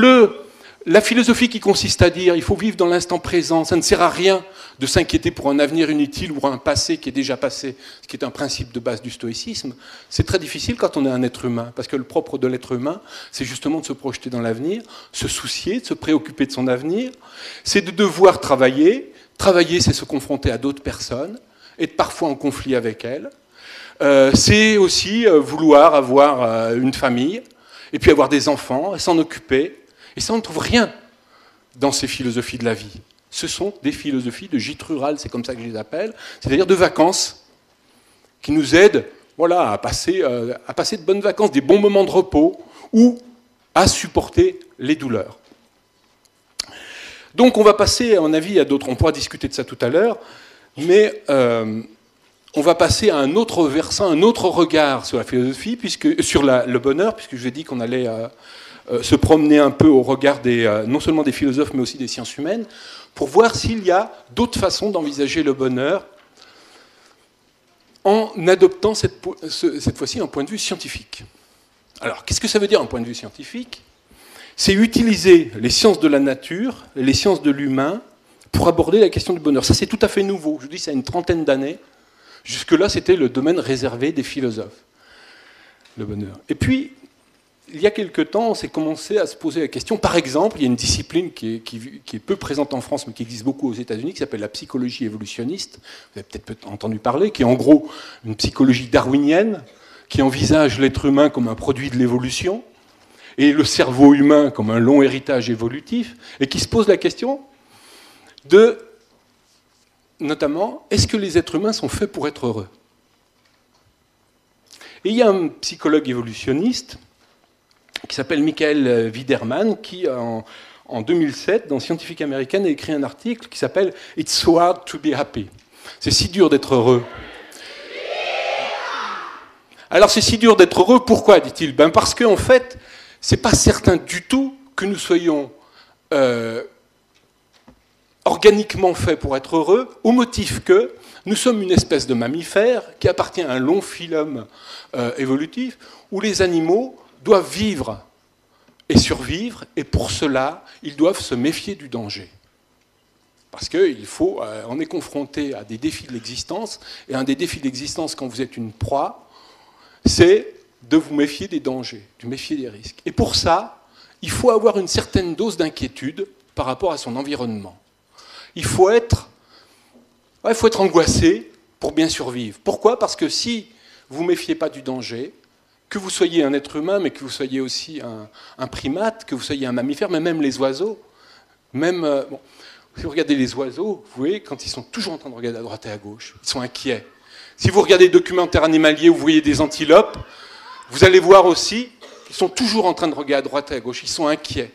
la philosophie qui consiste à dire il faut vivre dans l'instant présent, ça ne sert à rien de s'inquiéter pour un avenir inutile ou pour un passé qui est déjà passé, ce qui est un principe de base du stoïcisme, c'est très difficile quand on est un être humain. Parce que le propre de l'être humain, c'est justement de se projeter dans l'avenir, se soucier, de se préoccuper de son avenir. C'est de devoir travailler. Travailler, c'est se confronter à d'autres personnes, être parfois en conflit avec elles. C'est aussi vouloir avoir une famille, et puis avoir des enfants, et s'en occuper. Et ça, on ne trouve rien dans ces philosophies de la vie. Ce sont des philosophies de gîte rural, c'est comme ça que je les appelle, c'est-à-dire de vacances, qui nous aident voilà, à passer de bonnes vacances, des bons moments de repos, ou à supporter les douleurs. Donc on va passer, à mon avis, à d'autres, on pourra discuter de ça tout à l'heure, mais on va passer à un autre versant, un autre regard sur la philosophie, sur le bonheur, puisque je vous ai dit qu'on allait se promener un peu au regard non seulement des philosophes, mais aussi des sciences humaines, pour voir s'il y a d'autres façons d'envisager le bonheur en adoptant cette fois-ci un point de vue scientifique. Alors, qu'est-ce que ça veut dire un point de vue scientifique ? C'est utiliser les sciences de la nature, les sciences de l'humain, pour aborder la question du bonheur. Ça, c'est tout à fait nouveau. Je vous dis, ça a une trentaine d'années. Jusque-là, c'était le domaine réservé des philosophes, le bonheur. Et puis, il y a quelque temps, on s'est commencé à se poser la question. Par exemple, il y a une discipline qui est peu présente en France, mais qui existe beaucoup aux États-Unis, qui s'appelle la psychologie évolutionniste. Vous avez peut-être entendu parler, qui est en gros une psychologie darwinienne, qui envisage l'être humain comme un produit de l'évolution, et le cerveau humain comme un long héritage évolutif, et qui se pose la question de, notamment, est-ce que les êtres humains sont faits pour être heureux ? Et il y a un psychologue évolutionniste qui s'appelle Michael Widerman, qui, en 2007, dans Scientific American, a écrit un article qui s'appelle « It's so hard to be happy ». C'est si dur d'être heureux. Alors c'est si dur d'être heureux, pourquoi, dit-il ? Ben parce qu'en fait, c'est pas certain du tout que nous soyons organiquement faits pour être heureux, au motif que nous sommes une espèce de mammifère qui appartient à un long phylum évolutif, où les animaux doivent vivre et survivre, et pour cela, ils doivent se méfier du danger. Parce qu'on est confronté à des défis de l'existence, et un des défis de l'existence quand vous êtes une proie, c'est de vous méfier des dangers, de vous méfier des risques. Et pour ça, il faut avoir une certaine dose d'inquiétude par rapport à son environnement. Il faut être angoissé pour bien survivre. Pourquoi ? Parce que si vous ne méfiez pas du danger, que vous soyez un être humain, mais que vous soyez aussi un primate, que vous soyez un mammifère, mais même les oiseaux, si vous regardez les oiseaux, vous voyez, quand ils sont toujours en train de regarder à droite et à gauche, ils sont inquiets. Si vous regardez des documentaires animaliers où vous voyez des antilopes, vous allez voir aussi qu'ils sont toujours en train de regarder à droite et à gauche, ils sont inquiets.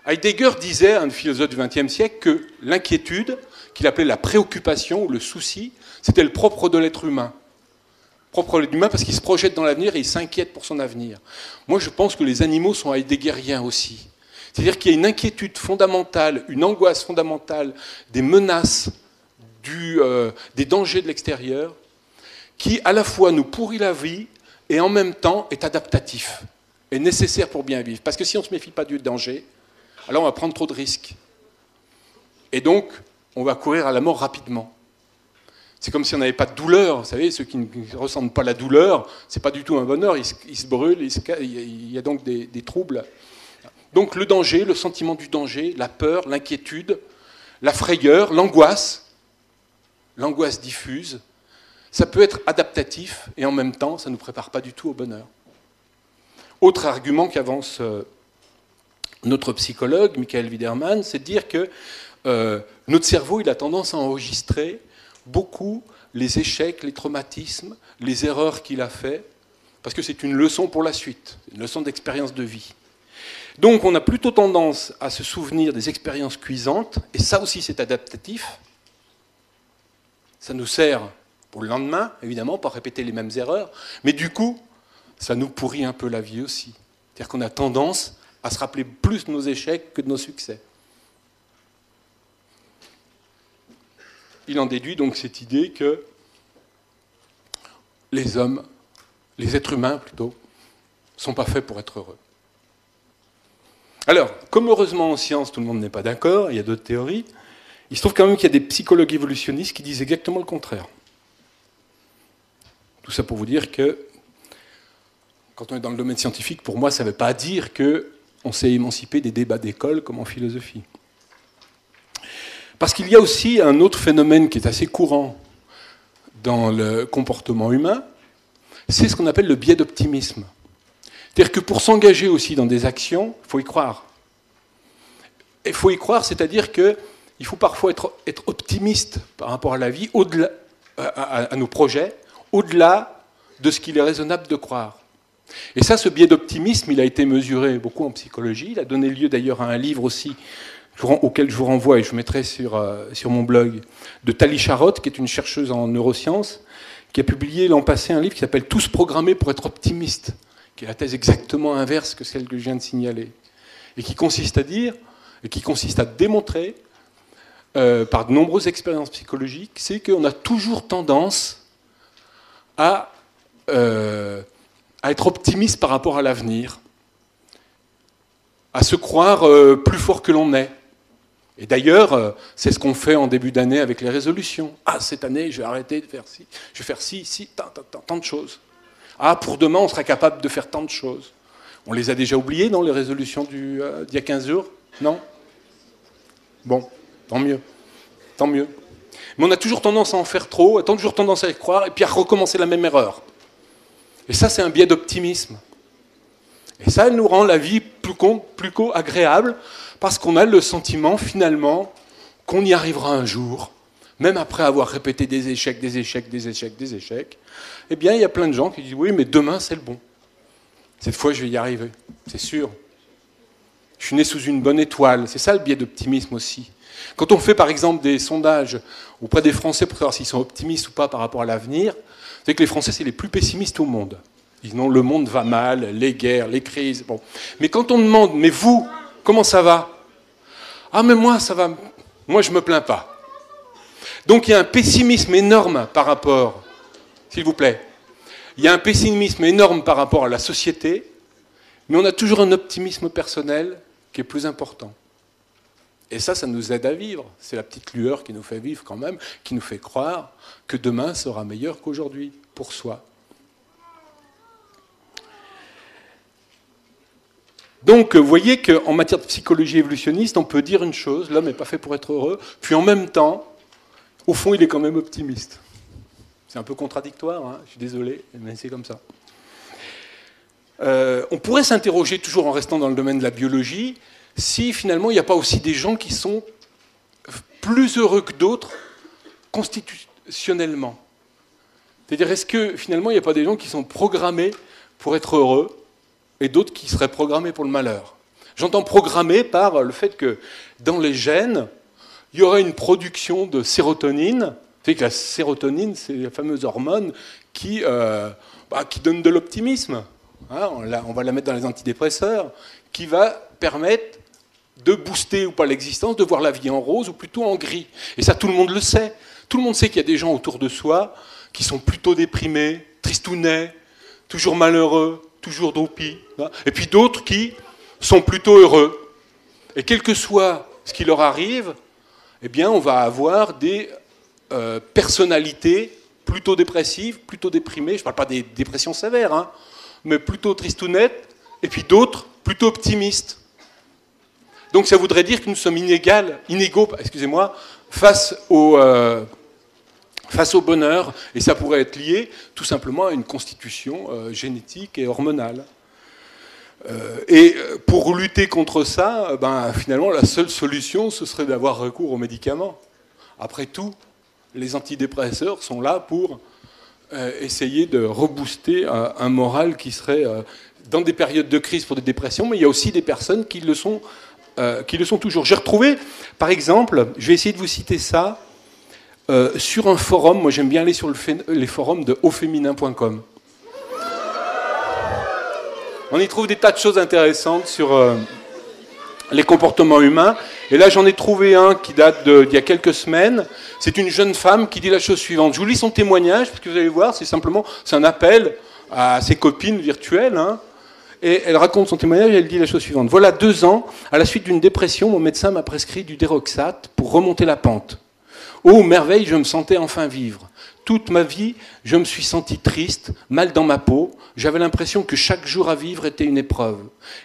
Heidegger disait, un philosophe du XXe siècle, que l'inquiétude, qu'il appelait la préoccupation ou le souci, c'était le propre de l'être humain. Propre de l'être humain parce qu'il se projette dans l'avenir et il s'inquiète pour son avenir. Moi, je pense que les animaux sont heideggeriens aussi. C'est-à-dire qu'il y a une inquiétude fondamentale, une angoisse fondamentale des menaces, des dangers de l'extérieur, qui à la fois nous pourrit la vie et en même temps est adaptatif, est nécessaire pour bien vivre. Parce que si on ne se méfie pas du danger, alors on va prendre trop de risques. Et donc, on va courir à la mort rapidement. C'est comme si on n'avait pas de douleur. Vous savez, ceux qui ne ressentent pas la douleur, ce n'est pas du tout un bonheur, ils se brûlent, il y a donc des troubles. Donc le danger, le sentiment du danger, la peur, l'inquiétude, la frayeur, l'angoisse diffuse, ça peut être adaptatif et en même temps, ça ne nous prépare pas du tout au bonheur. Autre argument qu'avance notre psychologue, Michael Widerman, c'est de dire que notre cerveau, il a tendance à enregistrer beaucoup les échecs, les traumatismes, les erreurs qu'il a fait, parce que c'est une leçon pour la suite, une leçon d'expérience de vie. Donc on a plutôt tendance à se souvenir des expériences cuisantes, et ça aussi c'est adaptatif. Ça nous sert pour le lendemain, évidemment, pour répéter les mêmes erreurs, mais du coup, ça nous pourrit un peu la vie aussi. C'est-à-dire qu'on a tendance à se rappeler plus de nos échecs que de nos succès. Il en déduit donc cette idée que les hommes, les êtres humains plutôt, ne sont pas faits pour être heureux. Alors, comme heureusement en science, tout le monde n'est pas d'accord, il y a d'autres théories, il se trouve quand même qu'il y a des psychologues évolutionnistes qui disent exactement le contraire. Tout ça pour vous dire que, quand on est dans le domaine scientifique, pour moi, ça ne veut pas dire qu'on s'est émancipé des débats d'école comme en philosophie. Parce qu'il y a aussi un autre phénomène qui est assez courant dans le comportement humain, c'est ce qu'on appelle le biais d'optimisme. C'est-à-dire que pour s'engager aussi dans des actions, il faut y croire. Il faut y croire, c'est-à-dire qu'il faut parfois être optimiste par rapport à la vie, au-delà, à nos projets, au-delà de ce qu'il est raisonnable de croire. Et ça, ce biais d'optimisme, il a été mesuré beaucoup en psychologie. Il a donné lieu d'ailleurs à un livre aussi, auquel je vous renvoie et je mettrai sur mon blog, de Tali Charlotte, qui est une chercheuse en neurosciences, qui a publié l'an passé un livre qui s'appelle « Tous programmés pour être optimistes », qui est la thèse exactement inverse que celle que je viens de signaler, et qui consiste à dire, et qui consiste à démontrer, par de nombreuses expériences psychologiques, c'est qu'on a toujours tendance à être optimiste par rapport à l'avenir, à se croire plus fort que l'on est. Et d'ailleurs, c'est ce qu'on fait en début d'année avec les résolutions. Ah, cette année, je vais arrêter de faire ci, je vais faire ci, tant de choses. Ah, pour demain, on sera capable de faire tant de choses. On les a déjà oubliées dans les résolutions d'il y a 15 jours? Non? Bon, tant mieux. Tant mieux. Mais on a toujours tendance à en faire trop, a toujours tendance à y croire, et puis à recommencer la même erreur. Et ça, c'est un biais d'optimisme. Et ça nous rend la vie plus agréable, parce qu'on a le sentiment, finalement, qu'on y arrivera un jour, même après avoir répété des échecs, eh bien, il y a plein de gens qui disent « Oui, mais demain, c'est le bon. Cette fois, je vais y arriver, c'est sûr. Je suis né sous une bonne étoile. » C'est ça le biais d'optimisme aussi. Quand on fait, par exemple, des sondages auprès des Français pour savoir s'ils sont optimistes ou pas par rapport à l'avenir, vous savez que les Français, c'est les plus pessimistes au monde. Ils disent « Non, le monde va mal, les guerres, les crises... » Bon. Mais quand on demande « Mais vous, comment ça va ?» « Ah, mais moi, ça va. Moi, je ne me plains pas. » Donc, il y a un pessimisme énorme par rapport, s'il vous plaît, il y a un pessimisme énorme par rapport à la société, mais on a toujours un optimisme personnel qui est plus important. Et ça nous aide à vivre. C'est la petite lueur qui nous fait vivre quand même, qui nous fait croire que demain sera meilleur qu'aujourd'hui, pour soi. Donc, vous voyez qu'en matière de psychologie évolutionniste, on peut dire une chose, l'homme n'est pas fait pour être heureux, puis en même temps, au fond, il est quand même optimiste. C'est un peu contradictoire, hein, je suis désolé, mais c'est comme ça. On pourrait s'interroger, toujours en restant dans le domaine de la biologie, si finalement il n'y a pas aussi des gens qui sont plus heureux que d'autres constitutionnellement. C'est-à-dire, est-ce que finalement il n'y a pas des gens qui sont programmés pour être heureux et d'autres qui seraient programmés pour le malheur? J'entends programmés par le fait que dans les gènes, il y aurait une production de sérotonine. Vous savez que la sérotonine, c'est la fameuse hormone qui donne de l'optimisme. Hein, on va la mettre dans les antidépresseurs, qui va permettre de booster ou pas l'existence, de voir la vie en rose ou plutôt en gris. Et ça, tout le monde le sait. Tout le monde sait qu'il y a des gens autour de soi qui sont plutôt déprimés, tristounets, toujours malheureux, toujours droupis. Hein, et puis d'autres qui sont plutôt heureux. Et quel que soit ce qui leur arrive, eh bien, on va avoir des personnalités plutôt dépressives, plutôt déprimées. Je ne parle pas des dépressions sévères, hein, mais plutôt tristounettes, et puis d'autres plutôt optimistes. Donc ça voudrait dire que nous sommes inégaux, face au bonheur, et ça pourrait être lié tout simplement à une constitution génétique et hormonale. Et pour lutter contre ça, finalement, la seule solution, ce serait d'avoir recours aux médicaments. Après tout, les antidépresseurs sont là pour essayer de rebooster un moral qui serait dans des périodes de crise pour des dépressions, mais il y a aussi des personnes qui le sont toujours. J'ai retrouvé, par exemple, je vais essayer de vous citer ça, sur un forum. Moi j'aime bien aller sur les forums de auféminin.com. On y trouve des tas de choses intéressantes sur les comportements humains. Et là, j'en ai trouvé un qui date d'il y a quelques semaines. C'est une jeune femme qui dit la chose suivante. Je vous lis son témoignage, parce que vous allez voir, c'est un appel à ses copines virtuelles. Hein, et elle raconte son témoignage et elle dit la chose suivante. Voilà 2 ans, à la suite d'une dépression, mon médecin m'a prescrit du Deroxate pour remonter la pente. Oh, merveille, je me sentais enfin vivre. Toute ma vie, je me suis senti triste, mal dans ma peau. J'avais l'impression que chaque jour à vivre était une épreuve.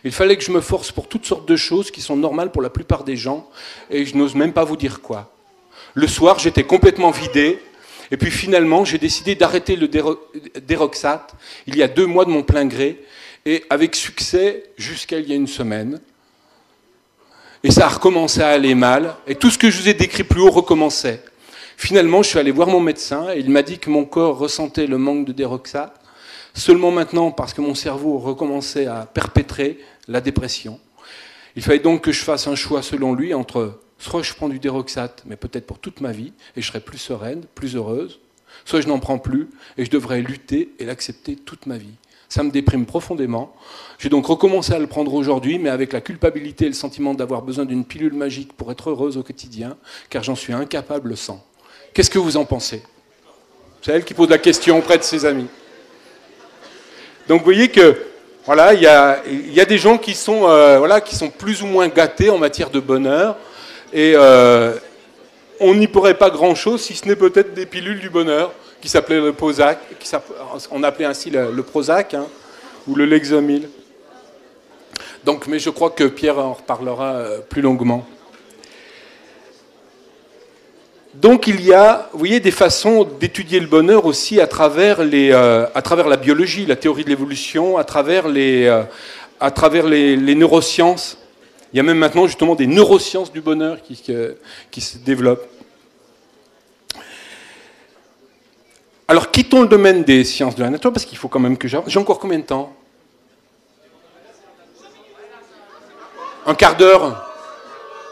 Il fallait que je me force pour toutes sortes de choses qui sont normales pour la plupart des gens, et je n'ose même pas vous dire quoi. Le soir, j'étais complètement vidé, et puis finalement, j'ai décidé d'arrêter le Deroxate il y a 2 mois de mon plein gré, et avec succès jusqu'à il y a 1 semaine. Et ça a recommencé à aller mal, et tout ce que je vous ai décrit plus haut recommençait. Finalement, je suis allé voir mon médecin et il m'a dit que mon corps ressentait le manque de Deroxate, seulement maintenant parce que mon cerveau recommençait à perpétrer la dépression. Il fallait donc que je fasse un choix selon lui entre soit je prends du Deroxate, mais peut-être pour toute ma vie, et je serai plus sereine, plus heureuse, soit je n'en prends plus et je devrais lutter et l'accepter toute ma vie. Ça me déprime profondément. J'ai donc recommencé à le prendre aujourd'hui, mais avec la culpabilité et le sentiment d'avoir besoin d'une pilule magique pour être heureuse au quotidien, car j'en suis incapable sans. Qu'est-ce que vous en pensez? C'est elle qui pose la question auprès de ses amis. Donc vous voyez que voilà, il y a des gens qui sont plus ou moins gâtés en matière de bonheur, et on n'y pourrait pas grand-chose si ce n'est peut-être des pilules du bonheur qui s'appelaient le Prozac, on appelait ainsi le Prozac, hein, ou le Lexomil. Donc, mais je crois que Pierre en reparlera plus longuement. Donc il y a, vous voyez, des façons d'étudier le bonheur aussi à travers la biologie, la théorie de l'évolution, à travers les neurosciences. Il y a même maintenant justement des neurosciences du bonheur qui se développent. Alors quittons le domaine des sciences de la nature, parce qu'il faut quand même que j'ai encore combien de temps? Un quart d'heure?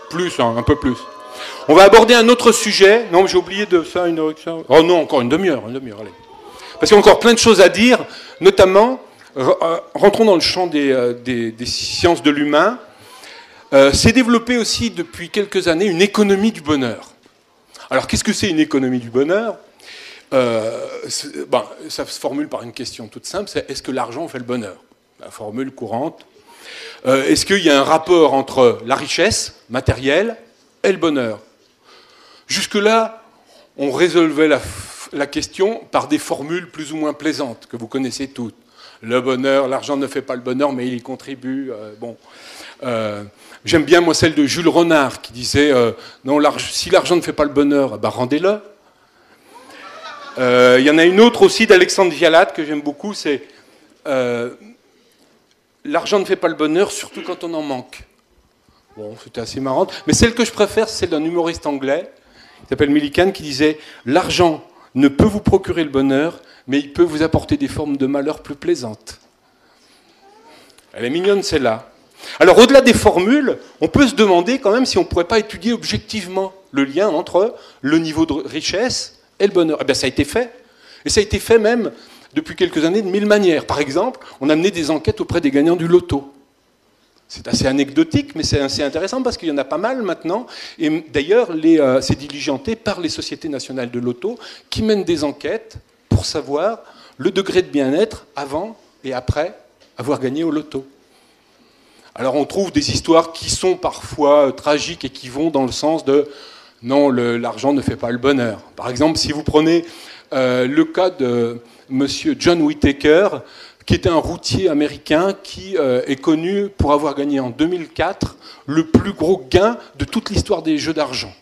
Plus, hein, un peu plus. On va aborder un autre sujet. Non, j'ai oublié de ça, oh non, encore une demi-heure, allez. Parce qu'il y a encore plein de choses à dire, notamment, rentrons dans le champ des sciences de l'humain. C'est développé aussi depuis quelques années une économie du bonheur. Alors, qu'est-ce que c'est une économie du bonheur? Ça se formule par une question toute simple, c'est est-ce que l'argent fait le bonheur? La formule courante. Est-ce qu'il y a un rapport entre la richesse matérielle et le bonheur. Jusque-là, on résolvait la question par des formules plus ou moins plaisantes, que vous connaissez toutes. Le bonheur, l'argent ne fait pas le bonheur, mais il y contribue. J'aime bien, moi, celle de Jules Renard, qui disait non, si l'argent ne fait pas le bonheur, ben, rendez-le. Il y en a une autre aussi d'Alexandre Vialat, que j'aime beaucoup, c'est l'argent ne fait pas le bonheur, surtout quand on en manque. Bon, c'était assez marrant. Mais celle que je préfère, c'est celle d'un humoriste anglais, qui s'appelle Millikan, qui disait « L'argent ne peut vous procurer le bonheur, mais il peut vous apporter des formes de malheur plus plaisantes. » Elle est mignonne, celle-là. Alors, au-delà des formules, on peut se demander quand même si on ne pourrait pas étudier objectivement le lien entre le niveau de richesse et le bonheur. Eh bien, ça a été fait. Et ça a été fait même depuis quelques années de 1000 manières. Par exemple, on a mené des enquêtes auprès des gagnants du loto. C'est assez anecdotique, mais c'est assez intéressant parce qu'il y en a pas mal maintenant. Et d'ailleurs, c'est diligenté par les sociétés nationales de l'auto qui mènent des enquêtes pour savoir le degré de bien-être avant et après avoir gagné au loto. Alors on trouve des histoires qui sont parfois tragiques et qui vont dans le sens de non, l'argent ne fait pas le bonheur. Par exemple, si vous prenez le cas de monsieur John Whittaker, qui était un routier américain qui est connu pour avoir gagné en 2004 le plus gros gain de toute l'histoire des jeux d'argent.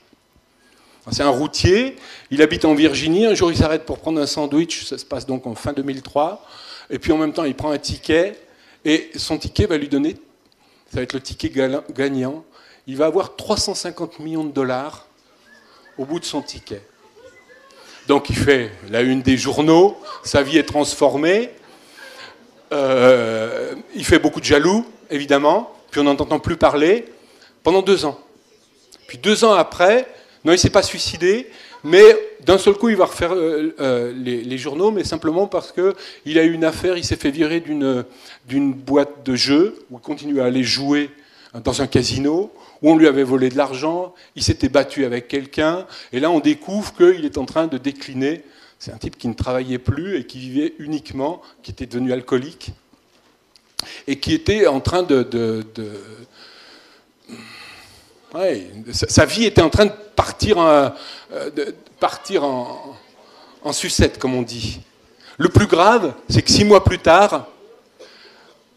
C'est un routier, il habite en Virginie, un jour il s'arrête pour prendre un sandwich, ça se passe donc en fin 2003, et puis en même temps il prend un ticket, et son ticket va lui donner, ça va être le ticket gagnant, il va avoir 350 millions de dollars au bout de son ticket. Donc il fait la une des journaux, sa vie est transformée, il fait beaucoup de jaloux, évidemment, puis on n'en entend plus parler pendant 2 ans. Puis 2 ans après, non, il ne s'est pas suicidé, mais d'un seul coup, il va refaire les journaux, mais simplement parce qu'il a eu une affaire, il s'est fait virer d'une boîte de jeux, où il continue à aller jouer dans un casino, où on lui avait volé de l'argent, il s'était battu avec quelqu'un, et là on découvre qu'il est en train de décliner. C'est un type qui ne travaillait plus et qui vivait uniquement, qui était devenu alcoolique, et qui était en train ouais, sa vie était en train de partir en sucette, comme on dit. Le plus grave, c'est que 6 mois plus tard,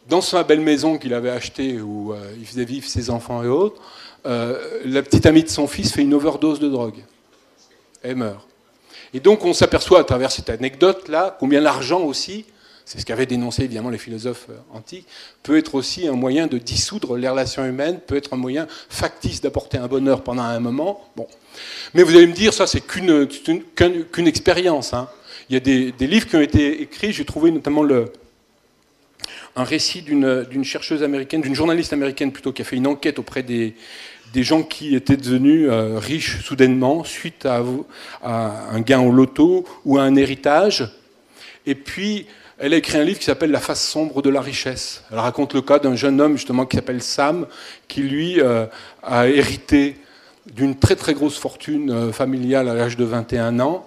dans sa belle maison qu'il avait achetée, où il faisait vivre ses enfants et autres, la petite amie de son fils fait une overdose de drogue. Elle meurt. Et donc on s'aperçoit à travers cette anecdote-là combien l'argent aussi, c'est ce qu'avaient dénoncé évidemment les philosophes antiques, peut être aussi un moyen de dissoudre les relations humaines, peut être un moyen factice d'apporter un bonheur pendant un moment. Bon. Mais vous allez me dire, ça c'est qu'une expérience. Hein. Il y a des livres qui ont été écrits, j'ai trouvé notamment un récit d'une chercheuse américaine, d'une journaliste américaine plutôt, qui a fait une enquête auprès des gens qui étaient devenus riches soudainement suite à un gain au loto ou à un héritage. Et puis, elle a écrit un livre qui s'appelle « La face sombre de la richesse ». Elle raconte le cas d'un jeune homme justement qui s'appelle Sam, qui lui a hérité d'une très très grosse fortune familiale à l'âge de 21 ans.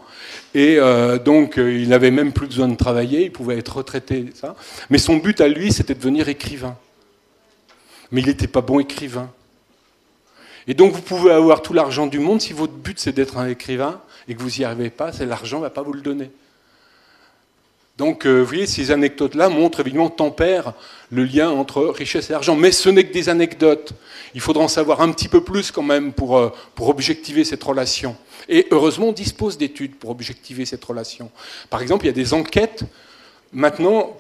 Et donc, il n'avait même plus besoin de travailler, il pouvait être retraité. Ça. Mais son but à lui, c'était de devenir écrivain. Mais il n'était pas bon écrivain. Et donc, vous pouvez avoir tout l'argent du monde, si votre but c'est d'être un écrivain et que vous n'y arrivez pas, l'argent ne va pas vous le donner. Donc, vous voyez, ces anecdotes-là montrent évidemment, tempèrent le lien entre richesse et argent. Mais ce n'est que des anecdotes. Il faudra en savoir un petit peu plus quand même pour objectiver cette relation. Et heureusement, on dispose d'études pour objectiver cette relation. Par exemple, il y a des enquêtes, maintenant,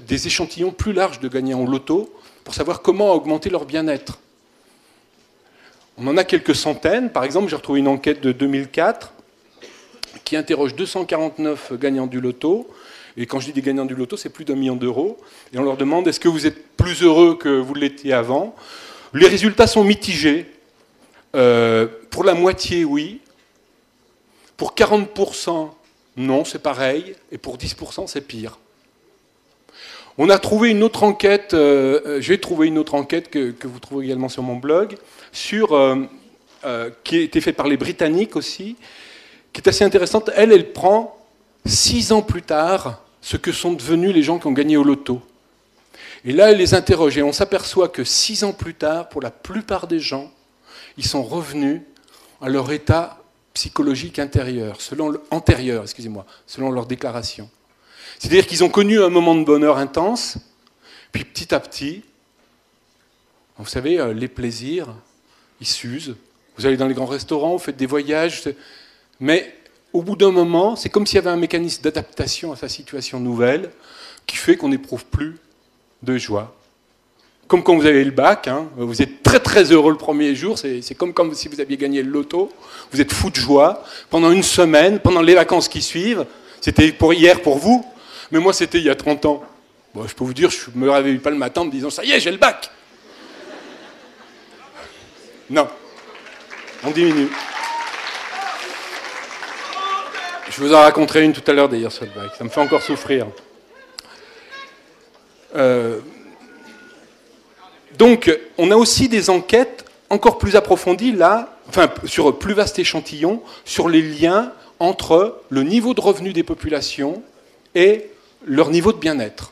des échantillons plus larges de gagnants au loto, pour savoir comment augmenter leur bien-être. On en a quelques centaines. Par exemple, j'ai retrouvé une enquête de 2004 qui interroge 249 gagnants du loto. Et quand je dis des gagnants du loto, c'est plus d'1 million d'euros. Et on leur demande, est-ce que vous êtes plus heureux que vous l'étiez avant? Les résultats sont mitigés. Pour la moitié, oui. Pour 40%, non, c'est pareil. Et pour 10%, c'est pire. On a trouvé une autre enquête, j'ai trouvé une autre enquête que vous trouvez également sur mon blog, qui a été faite par les Britanniques aussi, qui est assez intéressante. Elle prend 6 ans plus tard ce que sont devenus les gens qui ont gagné au loto. Et là, elle les interroge et on s'aperçoit que 6 ans plus tard, pour la plupart des gens, ils sont revenus à leur état psychologique antérieur, selon leur déclaration. C'est-à-dire qu'ils ont connu un moment de bonheur intense, puis petit à petit, vous savez, les plaisirs, ils s'usent. Vous allez dans les grands restaurants, vous faites des voyages, mais au bout d'un moment, c'est comme s'il y avait un mécanisme d'adaptation à sa situation nouvelle qui fait qu'on n'éprouve plus de joie. Comme quand vous avez le bac, hein, vous êtes très très heureux le premier jour, c'est comme si vous aviez gagné le loto, vous êtes fou de joie, pendant une semaine, pendant les vacances qui suivent, c'était pour hier pour vous, mais moi c'était il y a 30 ans. Bon, je peux vous dire, je ne me réveille pas le matin en me disant « ça y est, j'ai le bac !» Non, on diminue. Je vous en raconterai une tout à l'heure d'ailleurs sur le bac, ça me fait encore souffrir. Donc, on a aussi des enquêtes encore plus approfondies, là, enfin, sur un plus vaste échantillon, sur les liens entre le niveau de revenu des populations et leur niveau de bien-être.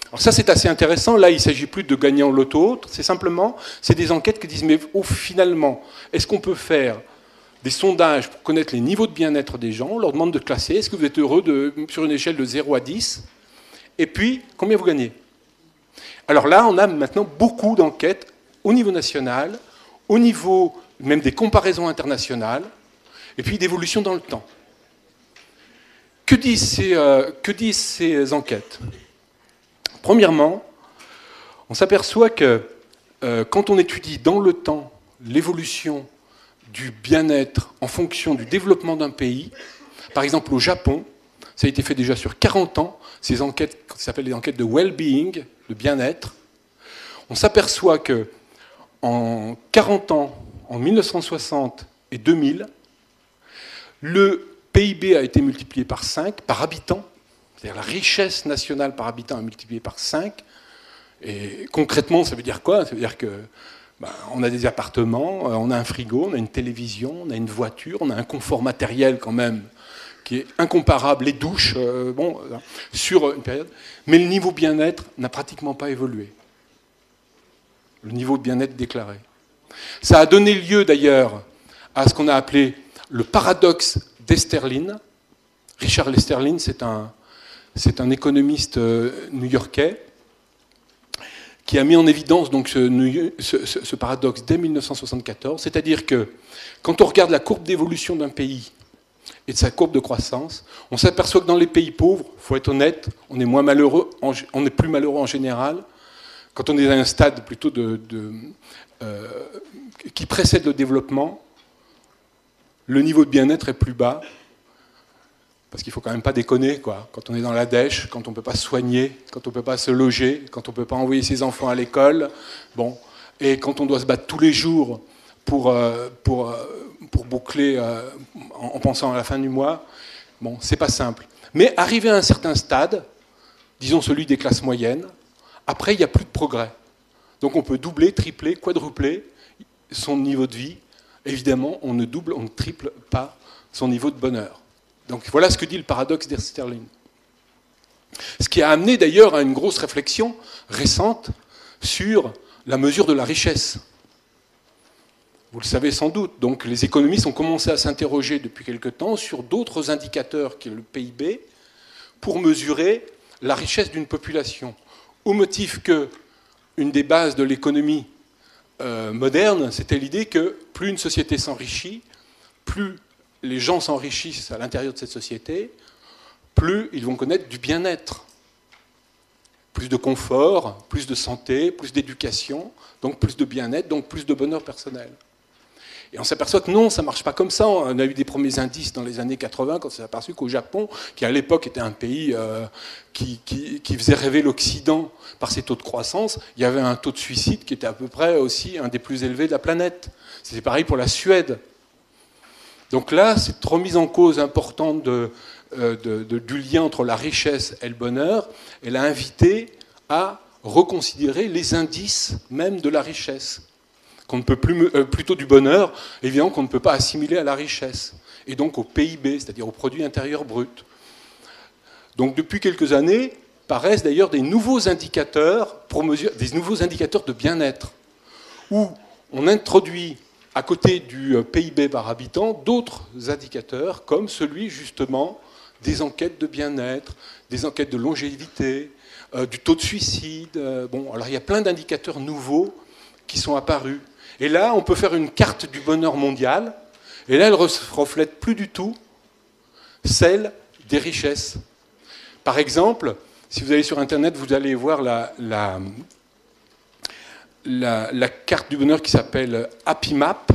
Alors ça, c'est assez intéressant. Là, il ne s'agit plus de gagner en loto, c'est des enquêtes qui disent, mais finalement, est-ce qu'on peut faire des sondages pour connaître les niveaux de bien-être des gens? On leur demande de classer, est-ce que vous êtes heureux sur une échelle de 0 à 10? Et puis, combien vous gagnez? Alors là, on a maintenant beaucoup d'enquêtes au niveau national, au niveau même des comparaisons internationales, et puis d'évolution dans le temps. Que disent ces enquêtes? Premièrement, on s'aperçoit que quand on étudie dans le temps l'évolution du bien-être en fonction du développement d'un pays, par exemple au Japon, ça a été fait déjà sur 40 ans, ces enquêtes qui s'appellent les enquêtes de well-being, de bien-être, on s'aperçoit que en 40 ans, en 1960 et 2000, le PIB a été multiplié par 5 par habitant, c'est-à-dire la richesse nationale par habitant a multiplié par 5. Et concrètement, ça veut dire quoi? Ça veut dire que on a des appartements, on a un frigo, on a une télévision, on a une voiture, on a un confort matériel quand même qui est incomparable, les douches, sur une période. Mais le niveau bien-être n'a pratiquement pas évolué. Le niveau de bien-être déclaré. Ça a donné lieu d'ailleurs à ce qu'on a appelé le paradoxe d'Esterlin. Richard Esterlin, c'est un économiste new-yorkais qui a mis en évidence donc ce paradoxe dès 1974, c'est-à-dire que quand on regarde la courbe d'évolution d'un pays et de sa courbe de croissance, on s'aperçoit que dans les pays pauvres, il faut être honnête, on est moins malheureux, on est plus malheureux en général, quand on est à un stade plutôt qui précède le développement, le niveau de bien-être est plus bas, parce qu'il ne faut quand même pas déconner, quoi. Quand on est dans la dèche, quand on ne peut pas se soigner, quand on ne peut pas se loger, quand on ne peut pas envoyer ses enfants à l'école, et quand on doit se battre tous les jours pour boucler en pensant à la fin du mois, c'est pas simple. Mais arrivé à un certain stade, disons celui des classes moyennes, après il n'y a plus de progrès. Donc on peut doubler, tripler, quadrupler son niveau de vie. Évidemment, on ne double, on ne triple pas son niveau de bonheur. Donc voilà ce que dit le paradoxe d'Esterlin. Ce qui a amené d'ailleurs à une grosse réflexion récente sur la mesure de la richesse. Vous le savez sans doute, donc les économistes ont commencé à s'interroger depuis quelque temps sur d'autres indicateurs que le PIB pour mesurer la richesse d'une population, au motif que une des bases de l'économie moderne, c'était l'idée que plus une société s'enrichit, plus les gens s'enrichissent à l'intérieur de cette société, plus ils vont connaître du bien-être. Plus de confort, plus de santé, plus d'éducation, donc plus de bien-être, donc plus de bonheur personnel. Et on s'aperçoit que non, ça ne marche pas comme ça. On a eu des premiers indices dans les années 80, quand on s'est aperçu qu'au Japon, qui à l'époque était un pays qui faisait rêver l'Occident par ses taux de croissance, il y avait un taux de suicide qui était à peu près aussi un des plus élevés de la planète. C'était pareil pour la Suède. Donc là, cette remise en cause importante du lien entre la richesse et le bonheur, elle a invité à reconsidérer les indices même de la richesse. Qu'on ne peut plus, plutôt du bonheur, évidemment qu'on ne peut pas assimiler à la richesse, et donc au PIB, c'est-à-dire au produit intérieur brut. Donc depuis quelques années, paraissent d'ailleurs des nouveaux indicateurs pour mesurer, des nouveaux indicateurs de bien-être, où on introduit à côté du PIB par habitant, d'autres indicateurs, comme celui justement des enquêtes de bien-être, des enquêtes de longévité, du taux de suicide. Bon, alors il y a plein d'indicateurs nouveaux qui sont apparus. Et là, on peut faire une carte du bonheur mondial, et là, elle ne reflète plus du tout celle des richesses. Par exemple, si vous allez sur Internet, vous allez voir la carte du bonheur qui s'appelle Happy Map.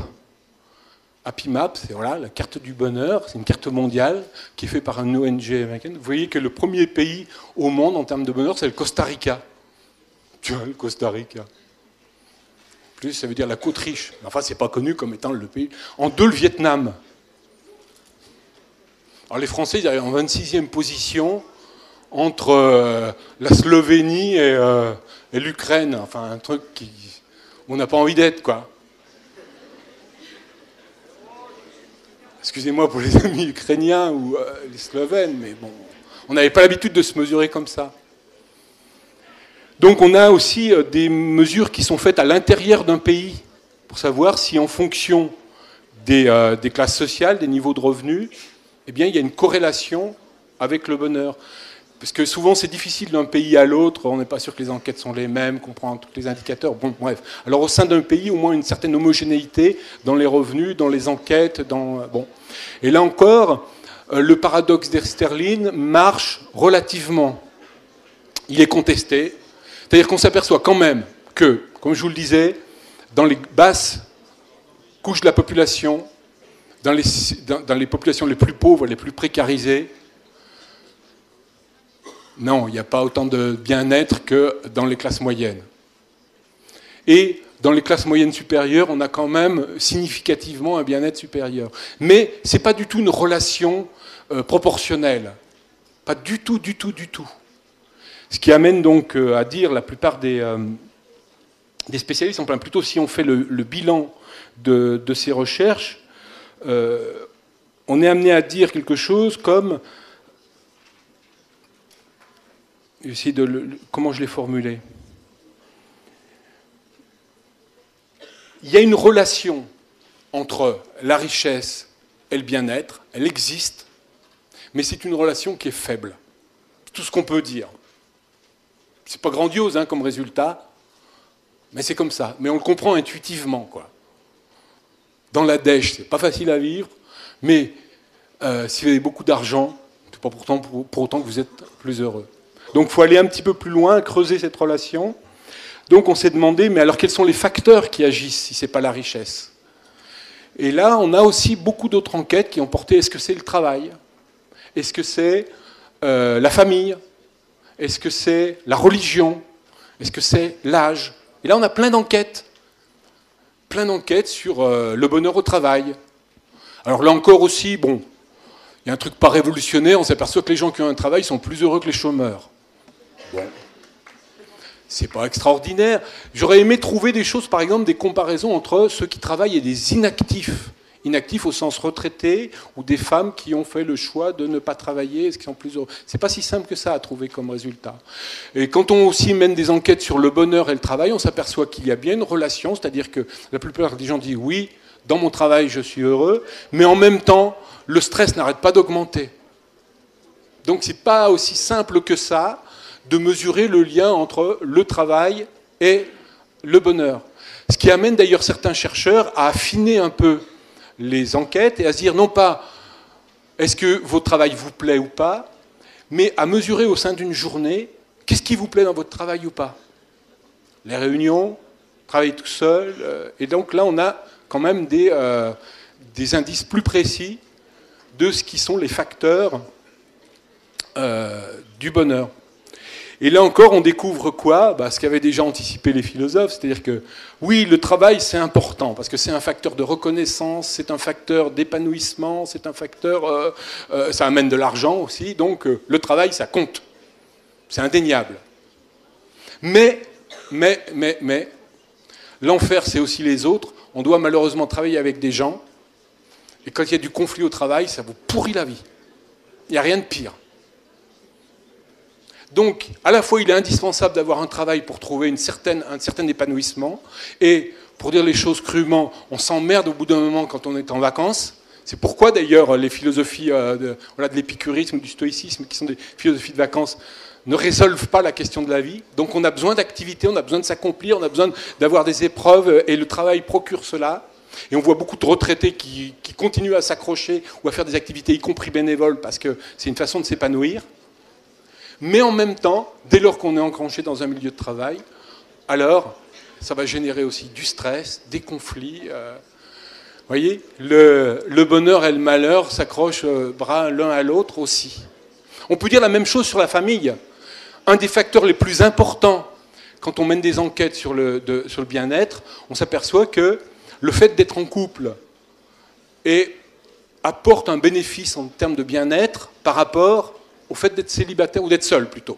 Happy Map, c'est voilà, la carte du bonheur, c'est une carte mondiale qui est faite par un ONG américaine. Vous voyez que le premier pays au monde en termes de bonheur, c'est le Costa Rica. Tu vois, le Costa Rica. Plus, ça veut dire la côte riche. Enfin, c'est pas connu comme étant le pays. En deux, le Vietnam. Alors, les Français, ils arrivent en 26e position entre la Slovénie et l'Ukraine. Enfin, un truc où on n'a pas envie d'être, quoi. Excusez-moi pour les amis ukrainiens ou les Slovènes, mais bon, on n'avait pas l'habitude de se mesurer comme ça. Donc on a aussi des mesures qui sont faites à l'intérieur d'un pays pour savoir si en fonction des classes sociales, des niveaux de revenus, eh bien, il y a une corrélation avec le bonheur. Parce que souvent c'est difficile d'un pays à l'autre, on n'est pas sûr que les enquêtes sont les mêmes, qu'on prend tous les indicateurs, bon bref. Alors au sein d'un pays, au moins une certaine homogénéité dans les revenus, dans les enquêtes, bon. Et là encore, le paradoxe d'Esterlin marche relativement. Il est contesté. C'est-à-dire qu'on s'aperçoit quand même que, comme je vous le disais, dans les basses couches de la population, dans les populations les plus pauvres, les plus précarisées, non, il n'y a pas autant de bien-être que dans les classes moyennes. Et dans les classes moyennes supérieures, on a quand même significativement un bien-être supérieur. Mais ce n'est pas du tout une relation proportionnelle. Pas du tout, du tout, du tout. Ce qui amène donc à dire, la plupart des spécialistes, enfin plutôt si on fait le bilan de ces recherches, on est amené à dire quelque chose comme... Comment je l'ai formulé? Il y a une relation entre la richesse et le bien-être, elle existe, mais c'est une relation qui est faible. C'est tout ce qu'on peut dire. C'est pas grandiose hein, comme résultat, mais c'est comme ça. Mais on le comprend intuitivement, quoi. Dans la dèche, c'est pas facile à vivre, mais si vous avez beaucoup d'argent, c'est pas pour autant que vous êtes plus heureux. Donc il faut aller un petit peu plus loin, creuser cette relation. Donc on s'est demandé, mais alors quels sont les facteurs qui agissent si ce n'est pas la richesse? Et là, on a aussi beaucoup d'autres enquêtes qui ont porté, est-ce que c'est le travail? Est-ce que c'est la famille? Est-ce que c'est la religion? Est-ce que c'est l'âge? Et là, on a plein d'enquêtes sur le bonheur au travail. Alors là encore aussi, bon, il y a un truc pas révolutionnaire, on s'aperçoit que les gens qui ont un travail sont plus heureux que les chômeurs. Bon, c'est pas extraordinaire. J'aurais aimé trouver des choses, par exemple, des comparaisons entre ceux qui travaillent et des inactifs. Inactifs au sens retraité, ou des femmes qui ont fait le choix de ne pas travailler, est-ce qu'ils sont plus heureux? C'est pas si simple que ça à trouver comme résultat. Et quand on aussi mène des enquêtes sur le bonheur et le travail, on s'aperçoit qu'il y a bien une relation, c'est-à-dire que la plupart des gens disent oui, dans mon travail je suis heureux, mais en même temps, le stress n'arrête pas d'augmenter. Donc c'est pas aussi simple que ça de mesurer le lien entre le travail et le bonheur. Ce qui amène d'ailleurs certains chercheurs à affiner un peu les enquêtes et à se dire non pas est-ce que votre travail vous plaît ou pas, mais à mesurer au sein d'une journée qu'est-ce qui vous plaît dans votre travail ou pas. Les réunions, travailler tout seul, et donc là on a quand même des indices plus précis de ce qui sont les facteurs du bonheur. Et là encore, on découvre quoi? Ce qu'avaient déjà anticipé les philosophes, c'est-à-dire que oui, le travail c'est important, parce que c'est un facteur de reconnaissance, c'est un facteur d'épanouissement, c'est un facteur... ça amène de l'argent aussi, donc le travail ça compte. C'est indéniable. Mais, l'enfer c'est aussi les autres. On doit malheureusement travailler avec des gens, et quand il y a du conflit au travail, ça vous pourrit la vie. Il n'y a rien de pire. Donc, à la fois, il est indispensable d'avoir un travail pour trouver un certain épanouissement, et pour dire les choses crûment, on s'emmerde au bout d'un moment quand on est en vacances. C'est pourquoi d'ailleurs les philosophies de l'épicurisme, du stoïcisme, qui sont des philosophies de vacances, ne résolvent pas la question de la vie. Donc on a besoin d'activité, on a besoin de s'accomplir, on a besoin d'avoir des épreuves, et le travail procure cela. Et on voit beaucoup de retraités qui continuent à s'accrocher ou à faire des activités, y compris bénévoles, parce que c'est une façon de s'épanouir. Mais en même temps, dès lors qu'on est enclenché dans un milieu de travail, alors ça va générer aussi du stress, des conflits. Vous voyez, le bonheur et le malheur s'accrochent bras l'un à l'autre aussi. On peut dire la même chose sur la famille. Un des facteurs les plus importants, quand on mène des enquêtes sur le bien-être, on s'aperçoit que le fait d'être en couple apporte un bénéfice en termes de bien-être par rapport au fait d'être célibataire, ou d'être seul plutôt.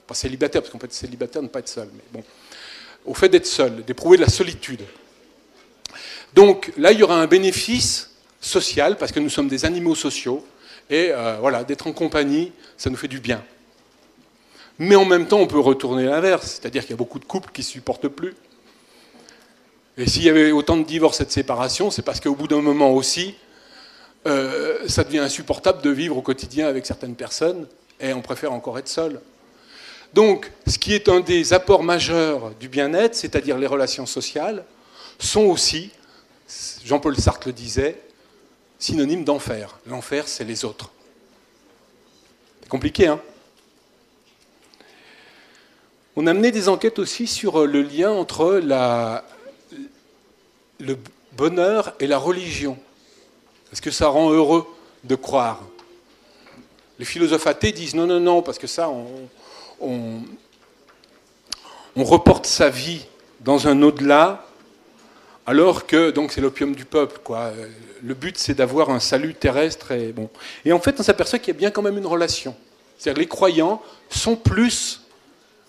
Pas célibataire, parce qu'on peut être célibataire, ne pas être seul, mais bon. Au fait d'être seul, d'éprouver de la solitude. Donc là, il y aura un bénéfice social, parce que nous sommes des animaux sociaux, et voilà, d'être en compagnie, ça nous fait du bien. Mais en même temps, on peut retourner l'inverse, c'est-à-dire qu'il y a beaucoup de couples qui ne se supportent plus. Et s'il y avait autant de divorces et de séparations, c'est parce qu'au bout d'un moment aussi, ça devient insupportable de vivre au quotidien avec certaines personnes, et on préfère encore être seul. Donc, ce qui est un des apports majeurs du bien-être, c'est-à-dire les relations sociales, sont aussi, Jean-Paul Sartre le disait, synonymes d'enfer. L'enfer, c'est les autres. C'est compliqué, hein ? On a mené des enquêtes aussi sur le lien entre le bonheur et la religion. Est-ce que ça rend heureux de croire ? Les philosophes athées disent non, non, non, parce que ça, on reporte sa vie dans un au-delà, alors que, donc c'est l'opium du peuple, quoi. Le but, c'est d'avoir un salut terrestre. Et en fait, on s'aperçoit qu'il y a bien quand même une relation. C'est-à-dire que les croyants sont plus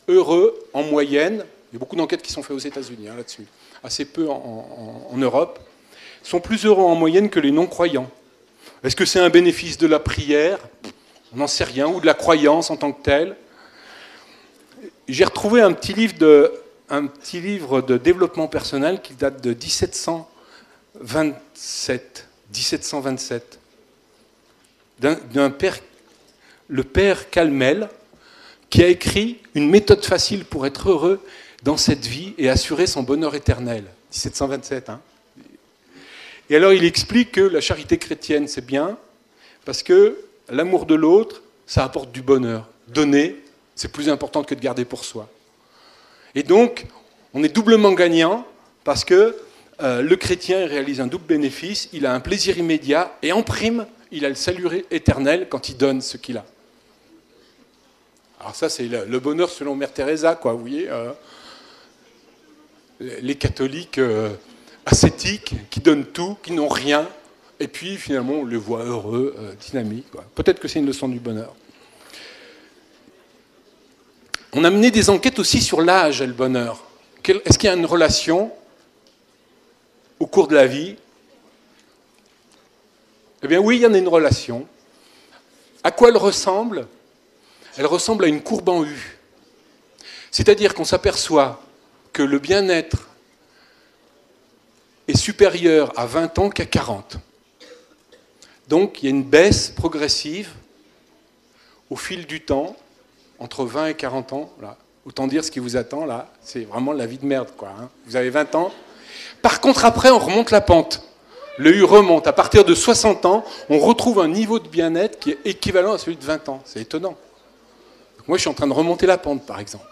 heureux en moyenne. Il y a beaucoup d'enquêtes qui sont faites aux États-Unis là-dessus, assez peu en Europe, sont plus heureux en moyenne que les non-croyants. Est-ce que c'est un bénéfice de la prière ? On n'en sait rien, ou de la croyance en tant que telle. J'ai retrouvé un petit livre de développement personnel qui date de 1727, d'un père, le père Calmel, qui a écrit une méthode facile pour être heureux dans cette vie et assurer son bonheur éternel. 1727, hein. Et alors il explique que la charité chrétienne, c'est bien, parce que l'amour de l'autre, ça apporte du bonheur. Donner, c'est plus important que de garder pour soi. Et donc, on est doublement gagnant, parce que le chrétien réalise un double bénéfice, il a un plaisir immédiat, et en prime, il a le salut éternel quand il donne ce qu'il a. Alors ça, c'est le bonheur selon Mère Teresa, quoi, vous voyez. Les catholiques ascétiques qui donnent tout, qui n'ont rien, et puis finalement on les voit heureux, dynamiques. Peut-être que c'est une leçon du bonheur. On a mené des enquêtes aussi sur l'âge et le bonheur. Est-ce qu'il y a une relation au cours de la vie ? Eh bien oui, il y en a une relation. À quoi elle ressemble ? Elle ressemble à une courbe en U. C'est-à-dire qu'on s'aperçoit que le bien-être est supérieur à 20 ans qu'à 40. Donc il y a une baisse progressive au fil du temps, entre 20 et 40 ans. Là. Autant dire ce qui vous attend, là, c'est vraiment la vie de merde, quoi. Hein. Vous avez 20 ans. Par contre, après, on remonte la pente. Le U remonte. À partir de 60 ans, on retrouve un niveau de bien-être qui est équivalent à celui de 20 ans. C'est étonnant. Donc, moi, je suis en train de remonter la pente, par exemple.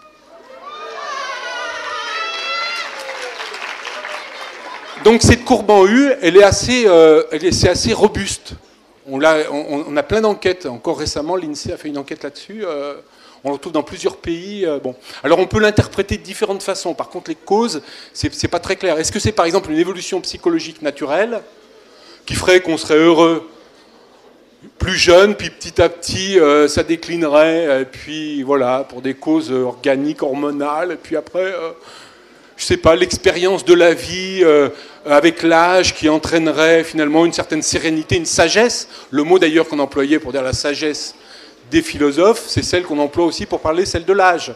Donc cette courbe en U, c'est assez robuste. On a plein d'enquêtes. Encore récemment, l'INSEE a fait une enquête là-dessus. On le retrouve dans plusieurs pays. Bon. Alors on peut l'interpréter de différentes façons. Par contre, les causes, c'est pas très clair. Est-ce que c'est par exemple une évolution psychologique naturelle qui ferait qu'on serait heureux plus jeune, puis petit à petit ça déclinerait, et puis voilà, pour des causes organiques, hormonales, et puis après... je sais pas, l'expérience de la vie avec l'âge qui entraînerait finalement une certaine sérénité, une sagesse. Le mot d'ailleurs qu'on employait pour dire la sagesse des philosophes, c'est celle qu'on emploie aussi pour parler celle de l'âge.